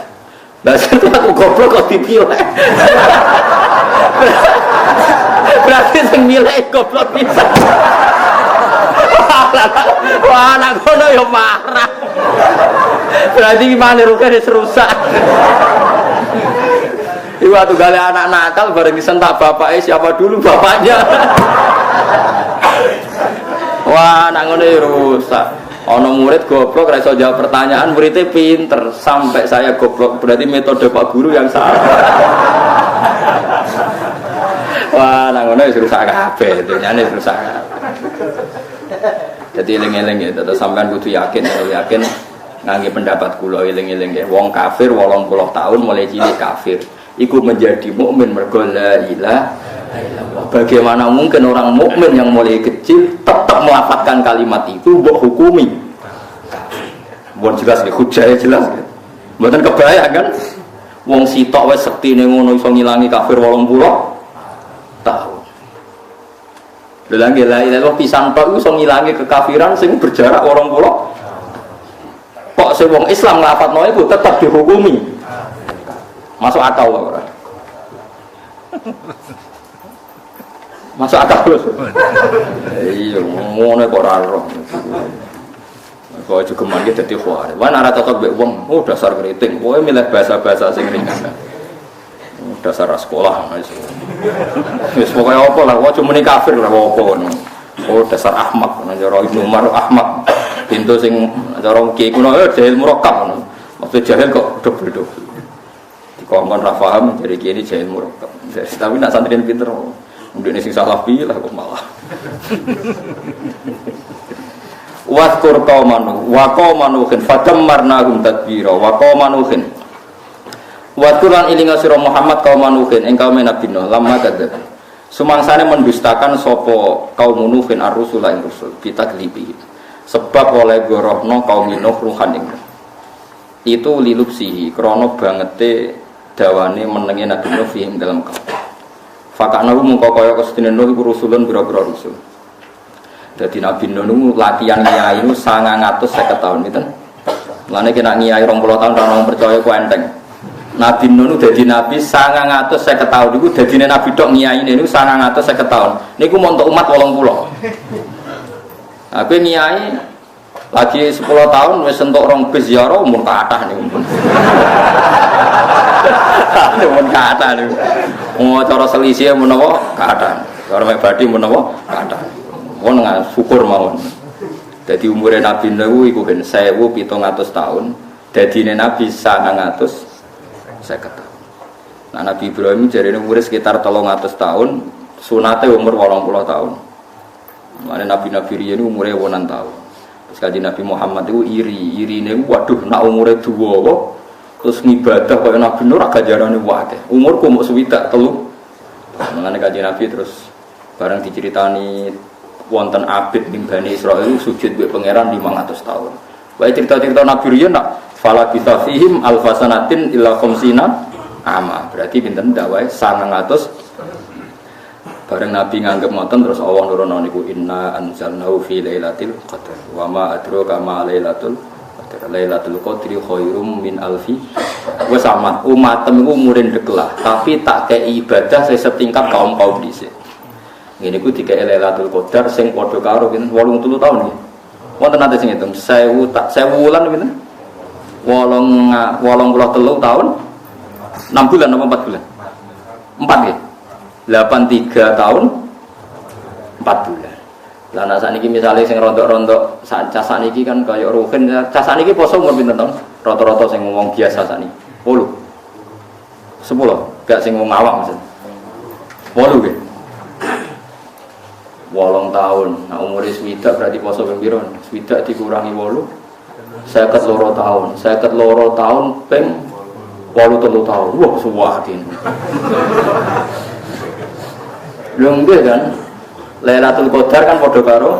Lah aku goblok kok dipilih. Berarti sing milih goblok bisa. Wah, anak kono yo marah. Berarti gimana Rugen wis rusak. Iku waktu gale anak nakal bareng disentak bapaknya siapa dulu bapaknya. Wah, anak ngono rusak. Ana murid goblok ora iso jawab pertanyaan, muridnya pinter sampai saya goblok. Berarti metode Pak Guru yang salah. Wah, anak ngono wis rusak kabeh, dunyane rusak kabeh. Jadi eling-eling ya, tetep sampean kudu yakin ngangge pendapat kula eling-eling ya. Wong kafir 80 tahun mulai cilik kafir. Iku menjadi mukmin mergo la ilaha illallah. Bagaimana mungkin orang mukmin yang mulai kecil tetap melafadzkan kalimat itu mbok hukumi? Mbok jelas nggih hujjahe jelas. Mboten kebayang kan? Wong sitok wis sektine ngono iso ngilangi kafir 80 tahun. Lha nggih la ilaha illallah pisan tok iso ngilangi kekafiran sing berjarak 80. Kok sing wong Islam nglafadzno iku tetap dihukumi? Masuk akal ora? Masuk akal lho. Iya, ngono kok ora roh. Kok juga mangke dadi khawatir. Wan ora cocok mbek wong, dasar kriting. Kowe milih bahasa-bahasa sing ringan. Dasar sekolah wis pokoke apa lah, kok cuma kafir ora apa ngono. Dasar ahmak, cara Ibnu Umar ahmak. Pintu sing cara kiai kuno jahil murakkab ngono. Maksud jahil kok double-double. Kongkon ra paham jadi kini jahil murakkab. Tapi nak santri pinter, ndekne sing salah piye lah kok malah. Waskur qaumanu wa qaumanuhin fadammarnahum tadbira wa qaumanuhin. Waskuran ilinga sira Muhammad qaumanuhin ing kaum Nabi Nuh lamma kadzab. Sumangsane mendustakan sapa kaum Nuhin ar-rusul ing rusul bitaglibi. Sebab oleh gorohno kaum Nuh ruhan ing. Itu lilupsihi krana bangete dawane menenge Nabi Nuh fihim dalam kaum. Fakanahu mungko kaya kestine Nuh iku rusulun pira-pira rusul. Dadi Nabi Nuh latihan ngiyai niku 950 tahun pinten. Mulane kena ngiyai 20 tahun ora ono percaya ku enteng. Nabi Nuh dadi nabi 950 tahun iku dadine nabi tok ngiyaine niku 950 tahun. Niku montok umat 80. Aku ngiyai lagi 10 tahun wis entuk rong bis ziarah umur kathah niku. Mun kathah niku. Cara selisih menawa kathah. Cara mek badhe menawa kathah. Wong syukur mawon. Dadi umure Nabi Nuh iku ben 1700 tahun, dadine Nabi 950 tahun. Nah Nabi Ibrahim jarene umure sekitar 300 tahun, sunate umur 80 tahun. Mane nabi-nabi riyen umure 8 tahun. Terus kanjeng Nabi Muhammad itu irine waduh nak umure dawa terus ngibadah kaya Nabi Nuh ra ganjarane wae. Umurku mok 3 telu. Mane kanjeng Nabi terus bareng diceritani wonten abid ning Bani Israil sujud mbek pangeran 500 tahun. Wae cerita-cerita Nabi riyen nak fala bitafihim alfasanatin illa khamsina ama. Berarti pinten dakwae 900. Bareng Nabi nganggep ngoten terus Allah nurono niku inna anzalnahu fi lailatul qadar. Wa ma adraka ma lailatul qadar. Lailatul qadri khairum min alfi. Wes sama umatem iku murid deklah, tapi tak kei ibadah setingkat kaum-kaum dhisik. Ngene iku dikek Lailatul Qadar sing padha karo pinten 80 tahun nggih. Wonten nate sing ngitung 1000 wulan pinten? 83 tahun. 6 bulan apa 4 bulan? 4 nggih. 83 tahun 4 bulan. Lah nek sakniki misale sing rontok-rontok cah sakniki kan kaya Ruhin, cah sakniki poso umur pinten tahun? Rata-rata sing ngomong biasa sakniki. 10. 10, gak sing ngomong awak maksud. 8 nggih. 8 tahun. Nah umure swidak berarti poso ping pira? Swidak dikurangi 8. 52 tahun. 52 tahun ping 83 tahun. Wah, suwake. Lho nggih kan? Lailatul Qadar kan padha karo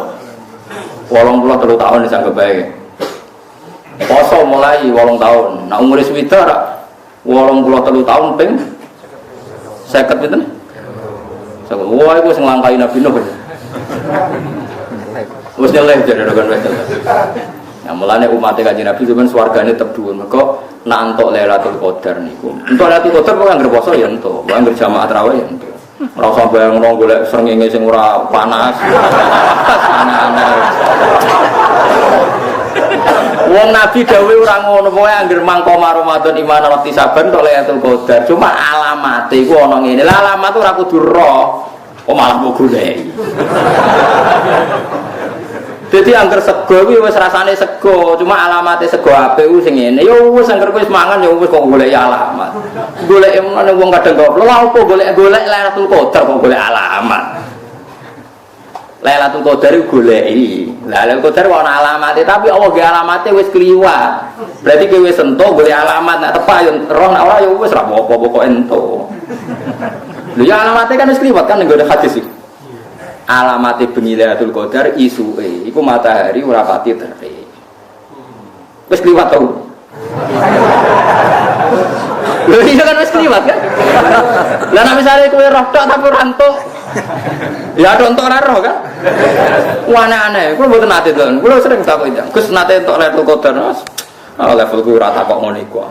83 tahun disanggep bae. Poso mulai 8 tahun. Nah umure swidak 83 tahun ping 50 pinten? Wah, iku sing langkai Nabi Nuh. Wis nyeleh jare kan wis. Nah, mulane umat Kanjeng Nabi sampeyan swargane tetep dhuwur. Mergo nak entuk Lailatul Qadar niku. Entuk Lailatul Qadar kok anggere poso ya entuk, kok anggere jamaah tarawih ya entuk. Ora usah bayangno golek srengenge sing ora panas. Aneh-aneh. Wong Nabi dawuh ora ngono, pokoke anggere mangko Ramadan iman wektu saben tok Lailatul Qadar. Cuma alamate iku ana ngene. Lah alamat ora kudu roh. Kok malah mau goleki. Dadi angger sego kuwi wis rasane sego, cuma alamate sego apik ku sing ngene. Ya wis angger kowe wis mangan ya wis kok goleki alamat. Goleki menane wong kadang kok lha opo golek-golek Lailatul Qadar kok golek alamat. Lailatul Qadar iku goleki. Lailatul Qadar ana alamate, tapi Allah ge alamate wis kliwat. Berarti kowe wis entuk golek alamat nek tepak yo roh nek ora ya wis ra apa-apa pokoke entuk. Lho ya alamate kan wis kliwat kan nggo hadis iki. Alamate bengi Lailatul Qadar isuke iku matahari ora pati terik. Wis kliwat to. Lho iya kan wis kliwat kan? Lah nek misale kowe roh tok tapi ora entuk. Ya ada entuk ora roh kan? Aneh-aneh, kuwi mboten nate to. Kuwi sering takok iki. Gus nate entuk Lailatul Qadar, Mas. Ah levelku ora takok ngono iku.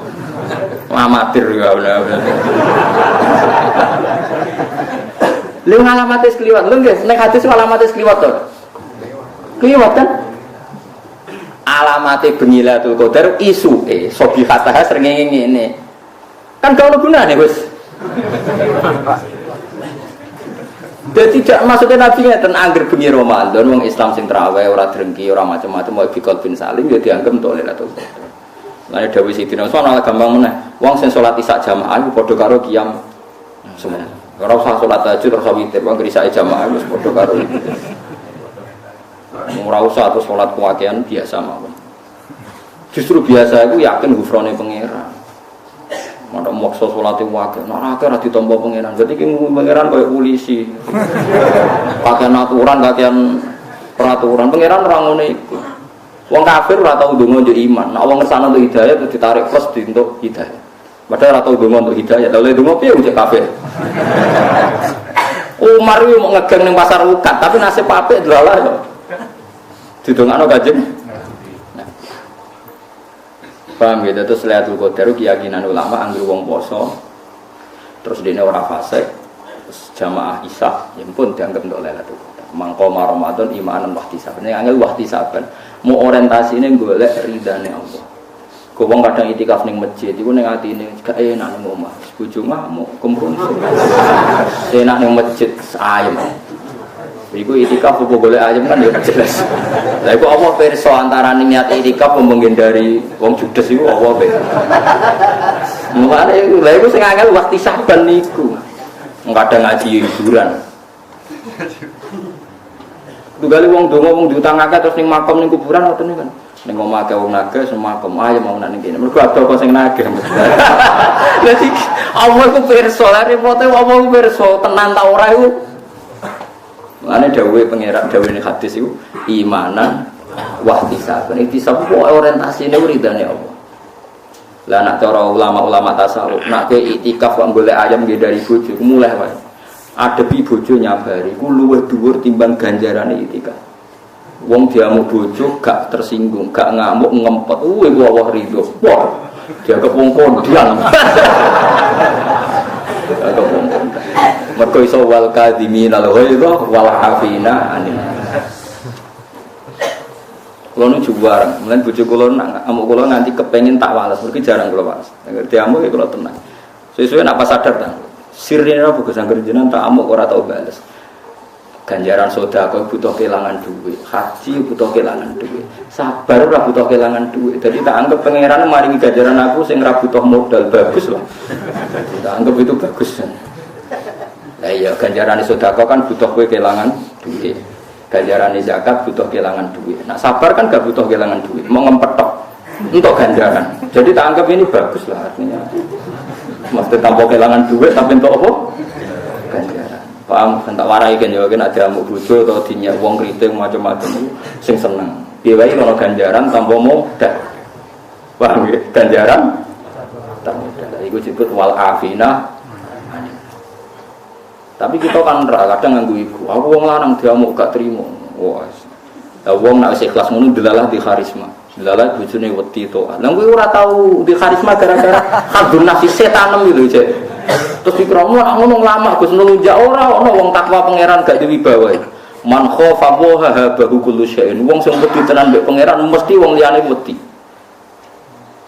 Amatir ya bener. Lu alamate kliwat, lho nggih, nek hadis alamate kliwat to. Kliwat kan? Alamate bengi Lailatul Qadar isuke sobihataha srengenge ngene. Kan gak ono gunane wis. Jadi tidak maksudnya Nabi ngeten angger bengi Ramadan wong Islam sing traweh ora drengki ora macam-macam mau bikol bin salim ya dianggap untuk Lailatul Qadar. Lah dawuh Sidina Usman ala gampang meneh. Wong sing salat isya jamaah iku padha karo qiyam semua. Ora usah salat tahajud ora usah witir, wong isya jamaah wis padha karo. Ora usah terus salat kuwakian biasa mawon. Justru biasa iku yakin gufrone pangeran. Mana maksa salate wae. Nek akeh ora ditampa pangeran. Dadi ki pangeran koyo polisi. Pakaian aturan, pakaian peraturan. Pangeran ora ngono iku. Wong kafir ora tau ndonga yo iman. Nek wong ngersane untuk hidayah terus ditarik plus untuk hidayah. Padahal ora tau ndonga untuk hidayah. Lha ndonga piye wong kafir? Umar yo mau ngegang ning pasar ukat, tapi nasib apik delalah yo. Didongakno Kanjeng. Paham gitu, terus Lailatul Qadar keyakinan ulama anggere wong poso terus dene ora fasik terus jamaah isya ya pun dianggap untuk Lailatul Qadar. Mangko Ramadan imanan wahtisaban. Nek angel wahtisaban mau orientasine golek ridane Allah. Kok wong kadang itikaf ning masjid iku ning atine gak enak ning omah. Bojo ngamuk kemrung. Enak ning masjid ayem. Iku itikaf apa golek ayem kan ya jelas. Lah iku apa pirsa antarané niat itikaf menghindari wong judes iku apa pe? Mulane lha iku sing angel waktu saban niku. Kadang ngaji hiburan. Tugale wong donga wong diutangake terus ning makam ning kuburan ngoten kan. Ning omah akeh wong nagih semakam ayem mau nang kene. Mergo ada apa sing nagih. Dadi apa iku pirsa lha repote apa iku pirsa tenan ta ora iku. Mulane dawuhe pangeran dawuhe hadis iku imanan wahtisaban. Ihtisab ku orientasine ridane Allah. Lah nek cara ulama-ulama tasawuf, nek kowe iktikaf kok golek ayam nggih dari bojo, mulai wae. Adepi bojo nyabari ku luwih dhuwur timbang ganjarane iktikaf. Wong diamu bojo gak tersinggung, gak ngamuk ngempet. Iku Allah ridho. Wah, dianggap wong kondang. Agak wong kondang. Mergo iso wal kadhiminal ghaidha wal afina anil. Kulo nu juwareng, mlen bojo kula nak amuk kula nganti kepengin tak wales, mergi jarang kula wales. Nek diamuk ya kula tenang. Suwe-suwe nak pas sadar ta. Sirine apa Gus angger jenengan tak amuk ora tau bales. Ganjaran sedekah butuh kelangan duit, haji butuh kelangan duit, sabar ora butuh kelangan duit. Jadi tak anggap pangeran maringi ganjaran aku sing ora butuh modal, bagus loh. Tak anggap itu bagus. Lah iya ganjaran sedekah kan butuh kowe kelangan duit. Ganjaran zakat butuh kelangan duit. Nah sabar kan gak butuh kelangan duit, mau ngempet untuk ganjaran. Jadi tak anggap ini bagus lah artinya. Mesti tanpa kelangan duit tapi untuk apa? Ganjaran. Paham, tak warai kan ya kan ada amuk bojo atau dinya wong kriting macam-macam sing seneng. Piye wae ono ganjaran tanpa modal. Paham ya? Ganjaran tanpa modal. Iku disebut wal afina. Tapi kita kan kadang nganggo iku. Aku wong lanang diamuk gak trimo. Wah. Lah wong nek ikhlas ngono delalah di karisma. Delalah bojone wedi to. Lah kowe ora tau di karisma gara-gara hadun nafsi setanem gitu, Cek. Terus dikira ngono lama Gus nulunjak ora ono wong takwa pangeran gak diwibawa. Man khofa wa habahu kullu syai'in. Wong sing wedi tenan mbek pangeran mesti wong liyane wedi.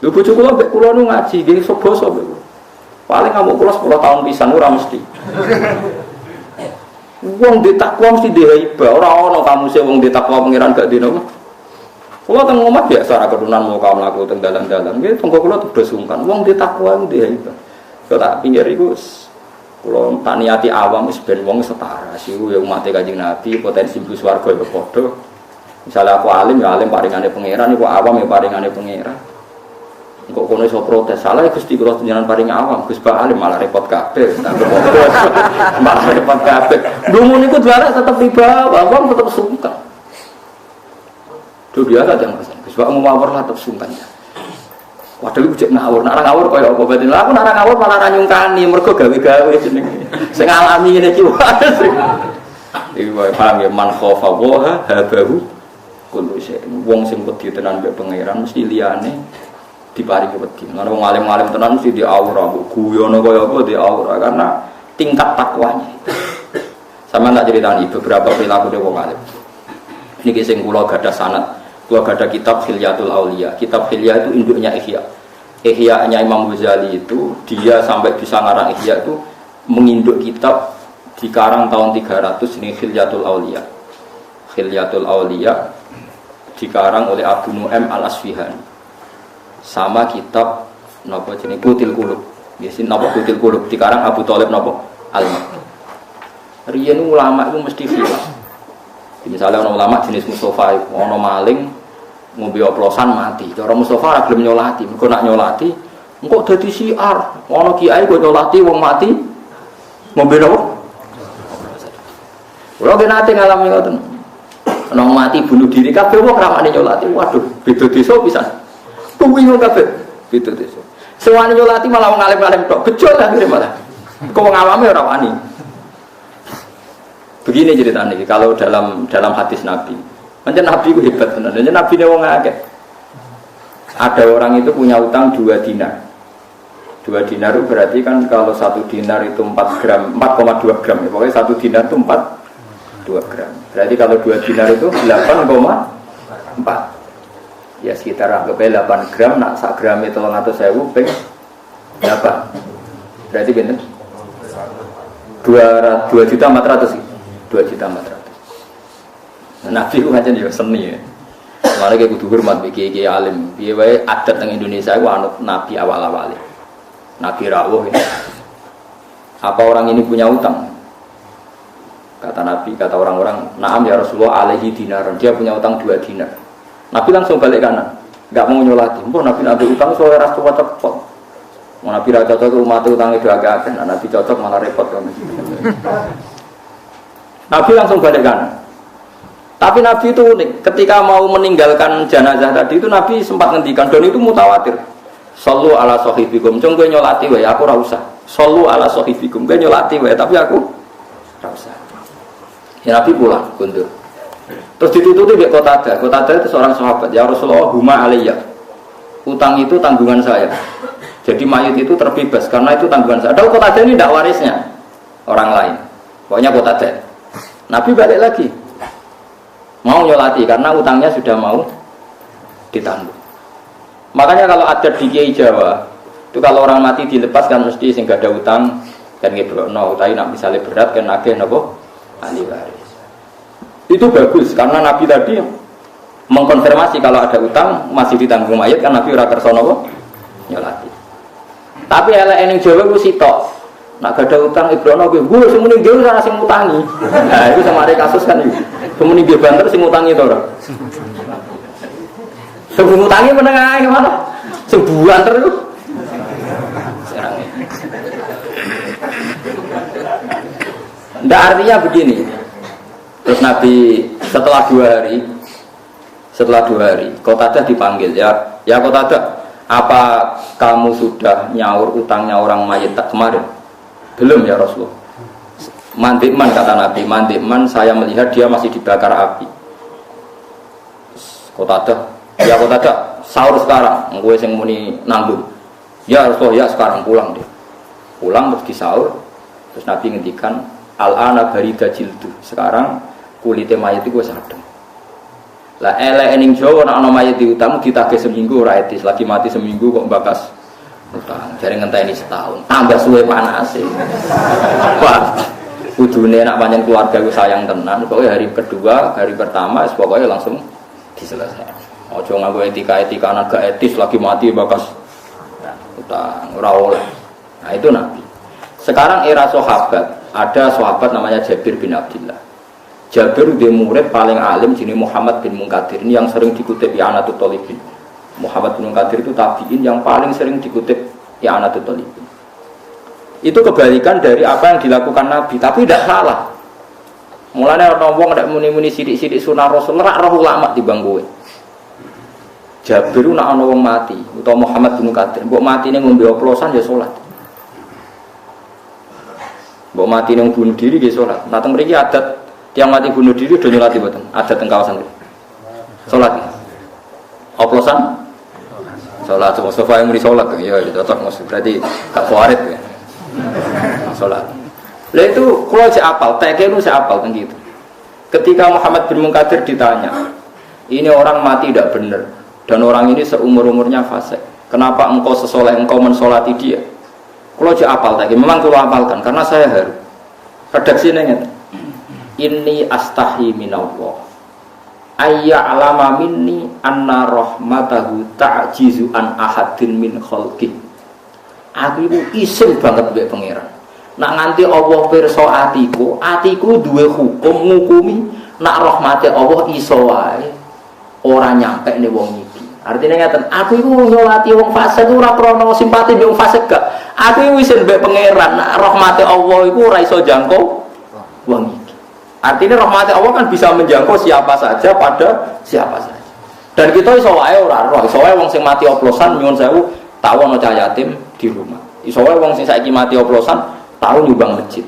Lho bojo kula mbek kula nu ngaji nggih basa mbek. Paling ngamuk kula 10 tahun pisan ora mesti. Wong ditakwa mesti dihaiba, ora ono kamu sing wong ditakwa pangeran gak dino. Kula teng omah biasa ra kedunan mau kaum laku teng dalan-dalan. Nggih tenggo kula tuh sungkan. Wong ditakwa dihaiba. Kok tak pinggir iku kula tak niati awam wis ben wong setara siku ya umat Kanjeng Nabi potensi mlebu swarga ya padha. Misale aku alim ya alim paringane pangeran, iku awam ya paringane pangeran. Kok kono iso protes, salah Gusti kula jenengan paring awam, Gus Pak alim malah repot kabeh. Malah repot kabeh. Dungu niku dhewe tetep dibawa, wong tetep sungkan. Duh biasa jangan Gus Pak ngawur lah tetep sungkan. Waduh cek ngawur, nak ngawur kaya apa batin. Lah aku nak ngawur malah ra nyungkani, mergo gawe-gawe jenenge. Sing alami ngene iki wae. Iki wae paham ya man khofa wa habahu kullu syai'in. Wong sing wedi tenan mbek pangeran mesti liyane diparingi wedi. Ana wong alim-alim tenan mesti diaura, guyono kaya apa diaura karena tingkat takwanya. Sama tak ceritani beberapa perilaku wong alim. Niki sing kula gadah sanad. Gua ada kitab Hilyatul Aulia. Kitab Hilya itu induknya Ihya. Ihya-nya Imam Ghazali itu dia sampai bisa ngarang Ihya itu menginduk kitab dikarang tahun 300 ini Hilyatul Aulia. Hilyatul Aulia dikarang oleh Abu Nu'aim Al-Asfihani. Sama kitab napa jenenge Qutil Qulub. Biasa napa Qutil Qulub dikarang Abu Thalib napa Al-Makki. Riyen ulama itu mesti khilaf. Misalnya orang ulama jenis Mustafa, orang maling ngombe oplosan mati. Cara Mustafa ora gelem nyolati, mergo nak nyolati engko dadi siar. Ana kiai kok nyolati wong mati ngombe apa? Ora nate ngalami ngoten. Ana mati bunuh diri kabeh wong ramane nyolati. Waduh, beda desa pisan. Kuwi ngono kabeh, beda desa. Sewani nyolati malah wong alim-alim tok, bejol akhire malah. Kok wong awame ora wani. Begini ceritanya, kalau dalam hadis Nabi, macam Nabi itu hebat benar. Macam Nabi ini orang akeh. Ada orang itu punya utang 2 dinar. 2 dinar itu berarti kan kalau 1 dinar itu 4 gram, 4,2 gram. Ya, pokoknya 1 dinar itu 4,2 gram. Berarti kalau 2 dinar itu 8,4. Ya sekitar anggapnya 8 gram, nak 1 gram itu 300.000 peng 8. Berarti benar 2.400.000. 2.400.000. Nah, Nabi itu macam dia seni ya. Malah kayak kudu hormat bagi alim. Biar wae adat teng Indonesia itu anut Nabi awal-awal. Nabi rawuh ya. Apa orang ini punya utang? Kata Nabi, kata orang-orang, "Na'am ya Rasulullah alaihi dinar." Dia punya utang 2 dinar. Nabi langsung balik kanan. Enggak mau nyolati. Mbok Nabi utang soal ras cocok kok. Mau Nabi ra cocok umat utangnya agak-agak. Nah, Nabi cocok malah repot kan. Nabi langsung balik kanan. Tapi Nabi itu unik. Ketika mau meninggalkan jenazah tadi itu Nabi sempat ngendikan dan itu mutawatir. Sallu ala sahibikum. Cung kowe nyolati wae aku ora usah. Sallu ala sahibikum. Kowe nyolati wae tapi aku ora usah. Ya Nabi pulang kundur. Terus ditututi mbek Qatadah. Qatadah itu seorang sahabat. Ya Rasulullah huma alayya. Utang itu tanggungan saya. Jadi mayit itu terbebas karena itu tanggungan saya. Padahal Qatadah ini tidak warisnya orang lain. Pokoknya Qatadah. Nabi balik lagi mau nyolati karena utangnya sudah mau ditanggung. Makanya kalau ada di Kiai Jawa itu kalau orang mati dilepas kan mesti sing gak ada utang kan ngeblokno utawi nak misale berat kan nagih napa ahli waris. Itu bagus karena Nabi tadi mengkonfirmasi kalau ada utang masih ditanggung mayit kan Nabi ora kersa napa nyolati. Tapi elek ning Jawa ku sitok. Nak gak ada utang Ibrono gue semua nih gue sana sing ngutangi. Nah itu sama ada kasus kan itu. Semua nih banter sing ngutangi itu orang. Semua ngutangi menengah gimana? Sebulan terus. Nggak artinya begini. Terus Nabi setelah 2 hari, Qatadah dipanggil ya Qatadah, apa kamu sudah nyaur utangnya orang mayit tak kemarin? Belum ya Rasulullah. Mandikman kata Nabi, mandikman saya melihat dia masih dibakar api. Qatadah, ya Qatadah, sahur sekarang, gue sing muni nanggung. Ya Rasulullah, ya sekarang pulang deh. Pulang terus disahur, terus Nabi ngendikan, al-ana barida jildu. Sekarang kulitnya mayit itu gue sadem. Lah elek ning Jawa nek ana mayit diutang ditagih seminggu ora etis, lagi mati seminggu kok bakas utang. Jare ngenteni setahun, tambah suwe panase. Wah, kudune nek pancen keluarga ku sayang tenan, pokoke hari kedua, hari pertama pokoknya langsung diselesaikan. Ojo nganggo etika-etika anak gak etis lagi mati bakas utang, ora oleh. Nah itu Nabi. Sekarang era sahabat, ada sahabat namanya Jabir bin Abdullah. Jabir dia murid paling alim jenis Muhammad bin Munkadir. Ini yang sering dikutip I'anatul Talibin. Muhammad bin Munkadir itu tabi'in yang paling sering dikutip I'anatul Talibin. Itu kebalikan dari apa yang dilakukan Nabi, tapi tidak salah. Mulanya orang wong ndak muni-muni sidik-sidik sunah Rasul, rak roh ulama timbang kowe. Jabir nak ana wong mati, utawa Muhammad bin Munkadir, mbok matine ngombe oplosan ya salat. Mbok matine bunuh diri nggih salat. Nah teng mriki adat tiang mati bunuh diri udah nyolati betul. Ada teng kawasan itu. Sholat. Oplosan. Sholat. Mustafa yang muni sholat. Ya cocok maksud. Berarti gak kuarit ya. Sholat. Lah itu kalau saya apal, TK itu saya apal kan gitu. Ketika Muhammad bin Munkadir ditanya, ini orang mati tidak benar dan orang ini seumur-umurnya fasik. Kenapa engkau sesoleh engkau mensolati dia? Kalau saya apal TK, memang kalau apalkan karena saya haru. Redaksinya ingat. Inni astahi minallah ayya alama minni anna rahmatahu ta'jizu an ahadin min khalqi. Aku itu isin banget mbek pangeran. Nak nganti Allah pirsa atiku duwe hukum ngukumi nak rahmate Allah iso wae ora nyampe ne wong iki. Artinya ngaten, aku iku nyolati wong fasik ora krana simpati mbek wong fasik gak. Aku isin mbek pangeran nak rahmate Allah iku ora iso jangkau wong iki. Artinya rahmat Allah kan bisa menjangkau siapa saja pada siapa saja. Dan kita iso wae ora roh, iso wae wong sing mati oplosan nyuwun sewu tahu ana cah yatim di rumah. Iso wae wong sing saiki mati oplosan tahu nyumbang masjid.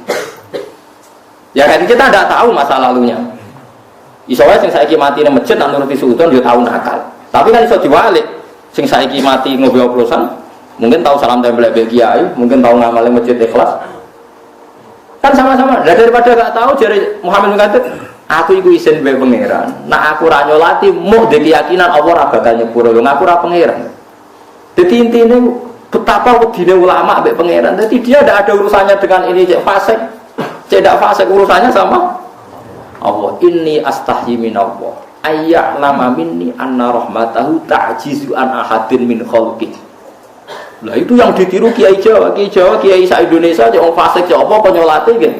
Ya kan kita tidak tahu masa lalunya. Iso wae sing saiki mati nang masjid nang nuruti suudon dia tahu nakal. Tapi kan iso diwalik. Sing saiki mati ngombe oplosan mungkin tahu salam tempel mbek kiai, mungkin tahu ngamalin masjid ikhlas. Kan sama-sama. Nah, daripada gak tahu jari Muhammad mengatakan, aku iku isin mbek pangeran. Nah aku ra nyolati muh de keyakinan Allah ra bakal nyepuro. Aku ra pangeran. Dadi intine betapa wedine ulama mbek pangeran. Jadi dia tidak ada urusannya dengan ini cek fasik. Tidak fasik urusannya sama Allah. Inni astahyi minallah ayya lama minni anna rahmatahu ta'jizu an ahadin min khalqi. Lah itu yang ditiru Kiai Jawa, Kiai se-Indonesia cek wong fasik cek apa nyolate nggih.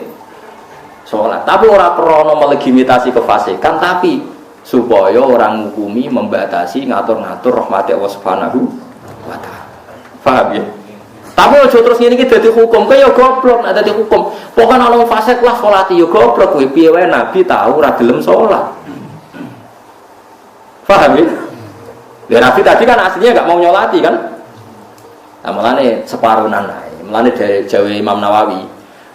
Salat. Tapi ora krana melegitimasi kefasikan, tapi supaya orang menghukumi, membatasi, ngatur-ngatur rahmat Allah Subhanahu wa taala. Paham ya? Tapi aja terus ngene iki dadi hukum, kaya goblok nek dadi hukum. Pokoke ana wong fasik lah salati ya goblok kowe piye wae Nabi tahu ora gelem salat. Paham ya? Ya Nabi tadi kan aslinya enggak mau nyolati kan? Nah, mulane separuhan ae. Mulane dari Jawa Imam Nawawi,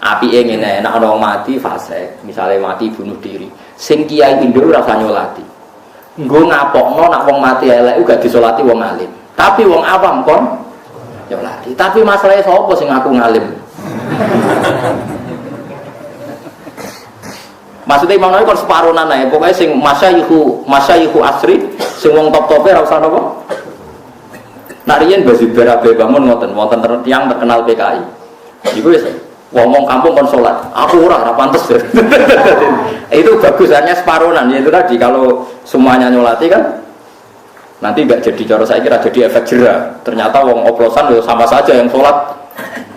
apike ngene, nek ana wong mati fasik, misale mati bunuh diri, sing kiai Indo ora usah nyolati. Nggo ngapokno nek wong mati elek uga disolati wong alim. Tapi wong awam kon nyolati. Tapi masalahnya sapa sing ngaku ngalim? Maksudnya Imam Nawawi kon separuhan ae, pokoke sing masyayikhu asri, sing wong top-tope ora usah napa? Narian Bazubar Abe Bangun wonten tiyang terkenal PKI. Iku wis Ngomong kampung kon sholat, aku ora pantes. Itu bagusannya separuhan, yaitu tadi kalau semuanya nyolati kan nanti nggak jadi cara saya kira jadi efek jera. Ternyata wong oplosan sama saja yang sholat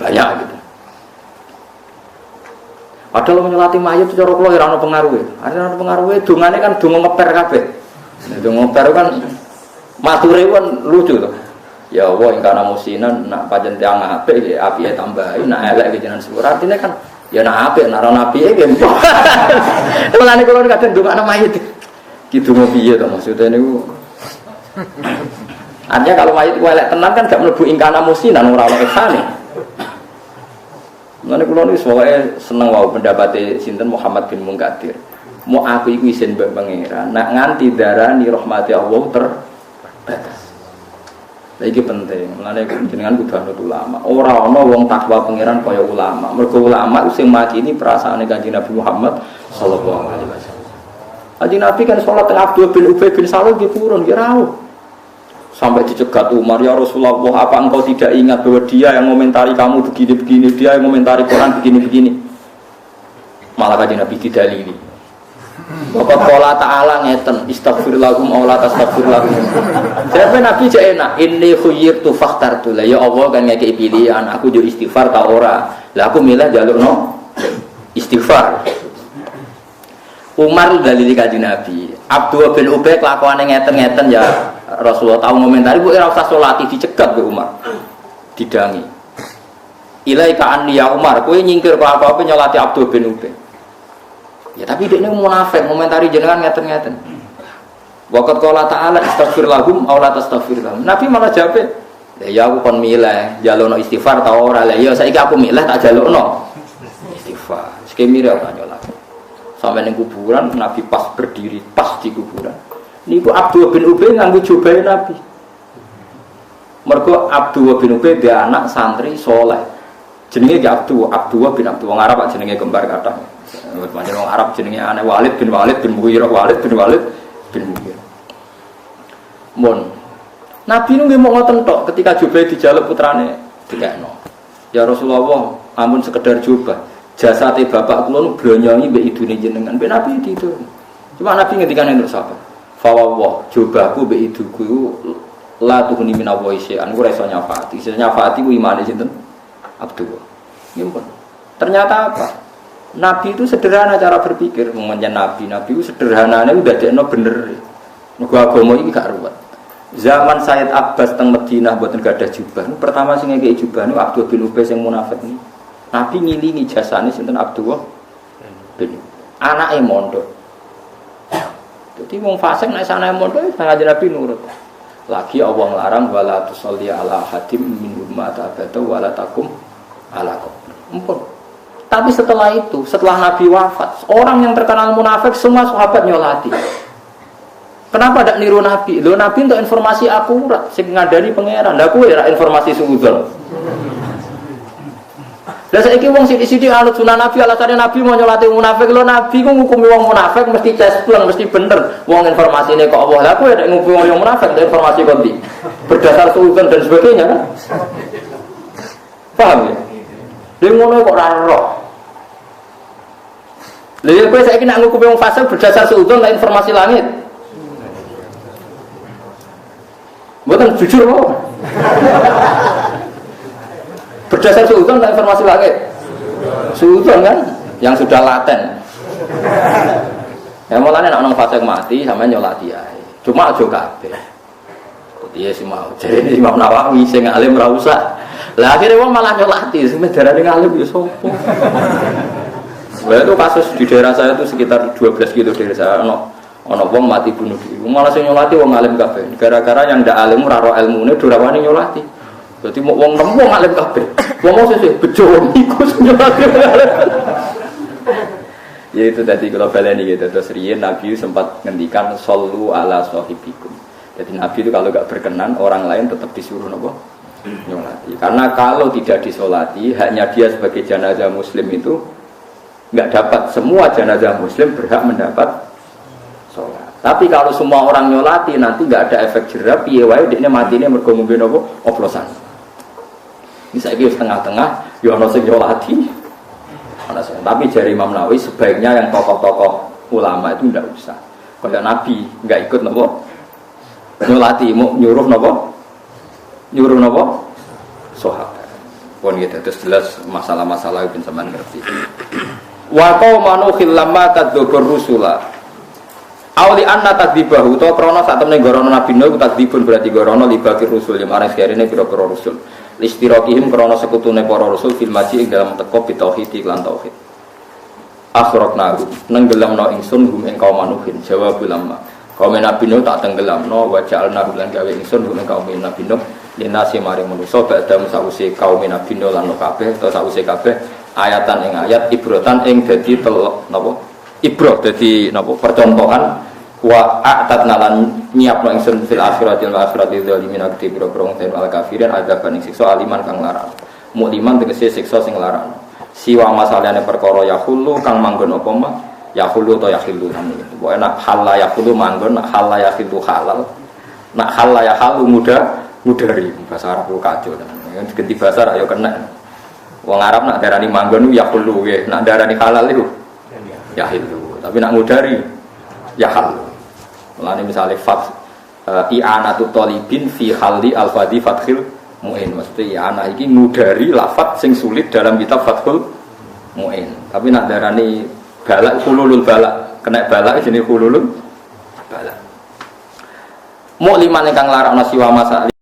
banyak gitu. Padahal menyolati mayat cara kula ora ono pengaruhe. Ada pengaruhe dungane kan donga ngeper kabeh. Donga ngeper kan mature kan lucu tuh. Ya Allah yang karena musinan nak pajen tiang apik ya apike tambahin nak elek iki jenengan syukur. Artine kan ya nak apik nak ora apike nggih. Mulane kula kadang ndongakno mayit. Ki donga piye to maksudnya niku. Artinya kalau mayit ku elek tenan kan gak mlebu ingkana musinan ora ono ihsane. Mulane kula niku soalé seneng wae pendapate sinten Muhammad bin Munkadir. Mau aku iku isin mbek pangeran nak nganti darani rahmati Allah terbatas. Iki penting, mulane jenengan kudu anut ulama. Ora ana wong takwa pangeran kaya ulama. Mergo ulama sing makini perasaane Kanjeng Nabi Muhammad sallallahu alaihi wasallam. Kanjeng Nabi kan salat teng Abdul bin Ubay bin Salul nggih purun nggih rawuh. Sampai dicegat Umar, ya Rasulullah, apa engkau tidak ingat bahwa dia yang komentari kamu begini-begini, dia yang komentari Quran begini-begini. Malah Kanjeng Nabi didalili. Bapak pola ta'ala ngeten istaghfirlahum aw la tastaghfirlahum. Jadi Nabi jek enak inni khuyyirtu fakhtartu. Lah ya Allah kan ngekeki pilihan, aku yo istighfar ta ora. Lah aku milih jalukno istighfar. Umar dalili Kanjeng Nabi. Abdullah bin Ubay kelakuane ngeten-ngeten ya Rasulullah tahu komentari kok ora usah salati dicegat ke Umar. Didangi. Ilaika anni ya Umar, kowe nyingkir kok apa-apa nyolati Abdullah bin Ubay. Ya tapi dia ini munafik, komentari jenengan ngeten-ngeten. Waqat qala ta'ala istaghfir lahum aw la tastaghfir lahum. Nabi malah jawab, ya aku kon milih jalukno istighfar ta ora. Lah ya saiki aku milih tak jalukno istighfar. Sekemire ora nyolak. Sampai ning kuburan Nabi pas berdiri pas di kuburan. Niku Abdullah bin Ubay nganggo jubahe Nabi. Mergo Abdullah bin Ubay dia anak santri soleh. Jenenge Abdullah bin Abdullah wong Arab jenenge kembar kathah. Macam orang Arab jenenge aneh Walid bin Mughirah bin Mughirah. Mon. Nabi nu nggih mau ngoten tok ketika Jubair dijaluk putrane dikekno. Ya Rasulullah, ampun sekedar jubah. Jasate bapak kula nu blonyongi mbek idune jenengan. Mbek Nabi itu. Cuma Nabi ngendikane untuk sapa? Fa wallah, jubahku mbek iduku la tuhni min awaisyai. Aku ora iso nyafaati. Iso nyafaati ku imane sinten? Abdullah. Nggih. Ternyata apa? Nabi itu sederhana cara berpikir, mengenai Nabi itu sederhananya udah dekno bener. Mergo agama iki gak ruwet. Zaman Sayyid Abbas teng Madinah mboten gadah jubah. Pertama sing ngekeki jubah niku Abdul bin Ubay sing munafik niku. Nabi ngilingi jasane sinten Abdullah bin anake mondok. Dadi wong fasik nek sanane mondok sangat Nabi nurut. Lagi Allah nglarang wala tusalli ala hadim minhum mata abada wala takum ala qabr. Empun. Tapi setelah itu, setelah Nabi wafat, orang yang terkenal munafik semua sahabat nyolati. Kenapa tidak niru Nabi? Loh Nabi untuk informasi akurat, sing ngadani pangeran. Lah kuwi ora informasi suudzon. Lah saiki wong sithik-sithik anut sunah Nabi, alasane Nabi mau nyolati munafik. Lho Nabi ku ngukumi wong munafik mesti cespleng, mesti bener. Wong informasine kok Allah. Lah kuwi nek ngukumi wong munafik informasi kok ndi? Berdasar suudzon dan sebagainya kan? Paham ya? Dia ngono kok ora roh. Lha ya kowe saiki nak ngukumi wong fasik berdasar suudzon lan informasi langit. Mboten jujur kok. Berdasar suudzon lan informasi langit. Suudzon kan yang sudah laten. Ya mulane nek ana fasik mati sampean nyolati ae. Cuma aja kabeh. Dia sih mau. Jadi Imam Nawawi sing alim ra usah. Lah akhirnya wong malah nyolati, sing darane ngalim ya sapa. Itu kasus di daerah saya itu sekitar 12 gitu daerah saya ono wong mati bunuh diri. Malah sing nyolati wong alim kabeh. Gara-gara yang ndak alim ora ro ilmune durawani nyolati. Dadi mau wong nemu wong alim kabeh. Wong sesuk bejo iku nyolati. Ya itu tadi kalau baleni gitu. Terus riyen Nabi sempat ngendikan sallu ala sahibikum. Jadi Nabi itu kalau enggak berkenan orang lain tetap disuruh napa? Nyolati. Karena kalau tidak disolati hanya dia sebagai jenazah muslim itu enggak dapat, semua jenazah muslim berhak mendapat sholat. Tapi kalau semua orang nyolati nanti enggak ada efek jerah, piye wae dekne matine mergo ngombe napa oplosan. Ini saiki wis tengah-tengah ya ana sing nyolati pantas. Tapi jari Imam Nawawi sebaiknya yang tokoh-tokoh ulama itu tidak usah. Kalau Nabi nggak ikut nopo nyolati, mau nyuruh nopo sahabat. Pun gitu terus jelas masalah-masalah itu sampean ngerti. Wa qaumanu khillamma tadzkur rusula. Auli anna takdibahu to krana sak temene gorono Nabi Nuh takdibun berarti gorono libakir rusul yang marang sekarene pira-pira rusul. Listirokihim krana sekutune para rasul fil maji ing dalam teko bitauhid lan tauhid. Akhraqnahu nenggelamno ingsun hum ing kaum manuhin jawab ulama. Kaum Nabi Nuh tak tenggelamno wa ja'alna lan gawe ingsun hum ing kaum Nabi Nuh linasi maring manusa badha sawise kaum Nabi Nuh lan kabeh utawa sawise kabeh ayatan ing ayat ibrotan ing dadi telok napa ibroh dadi napa percontohan wa a'tadna lan nyiapno ingsun fil akhiratil akhiratil zalimin akti biro-biro ten al kafirin adzaban ing siksa aliman kang larang mukliman tegese siksa sing larang siwa masalahane perkara yahulu kang manggon apa mah yahulu to yahilu nami pokoke nak halal yahulu manggon nak halal yahilu halal nak halal yahalu mudari bahasa Arab kacau ganti bahasa ayo kena wong Arab nak darani manggon yahulu nggih nak darani halal itu yahilu tapi nak mudari yahal. Mulane misale i'anatu talibin fi halli al-fadhi fathil mu'in. Maksudnya i'anah iki ngudari lafaz sing sulit dalam kitab Fathul Mu'in. Tapi nak darani balak hululul balak, kena balak jenenge hululul balak. Mukliman ingkang larakna siwa masa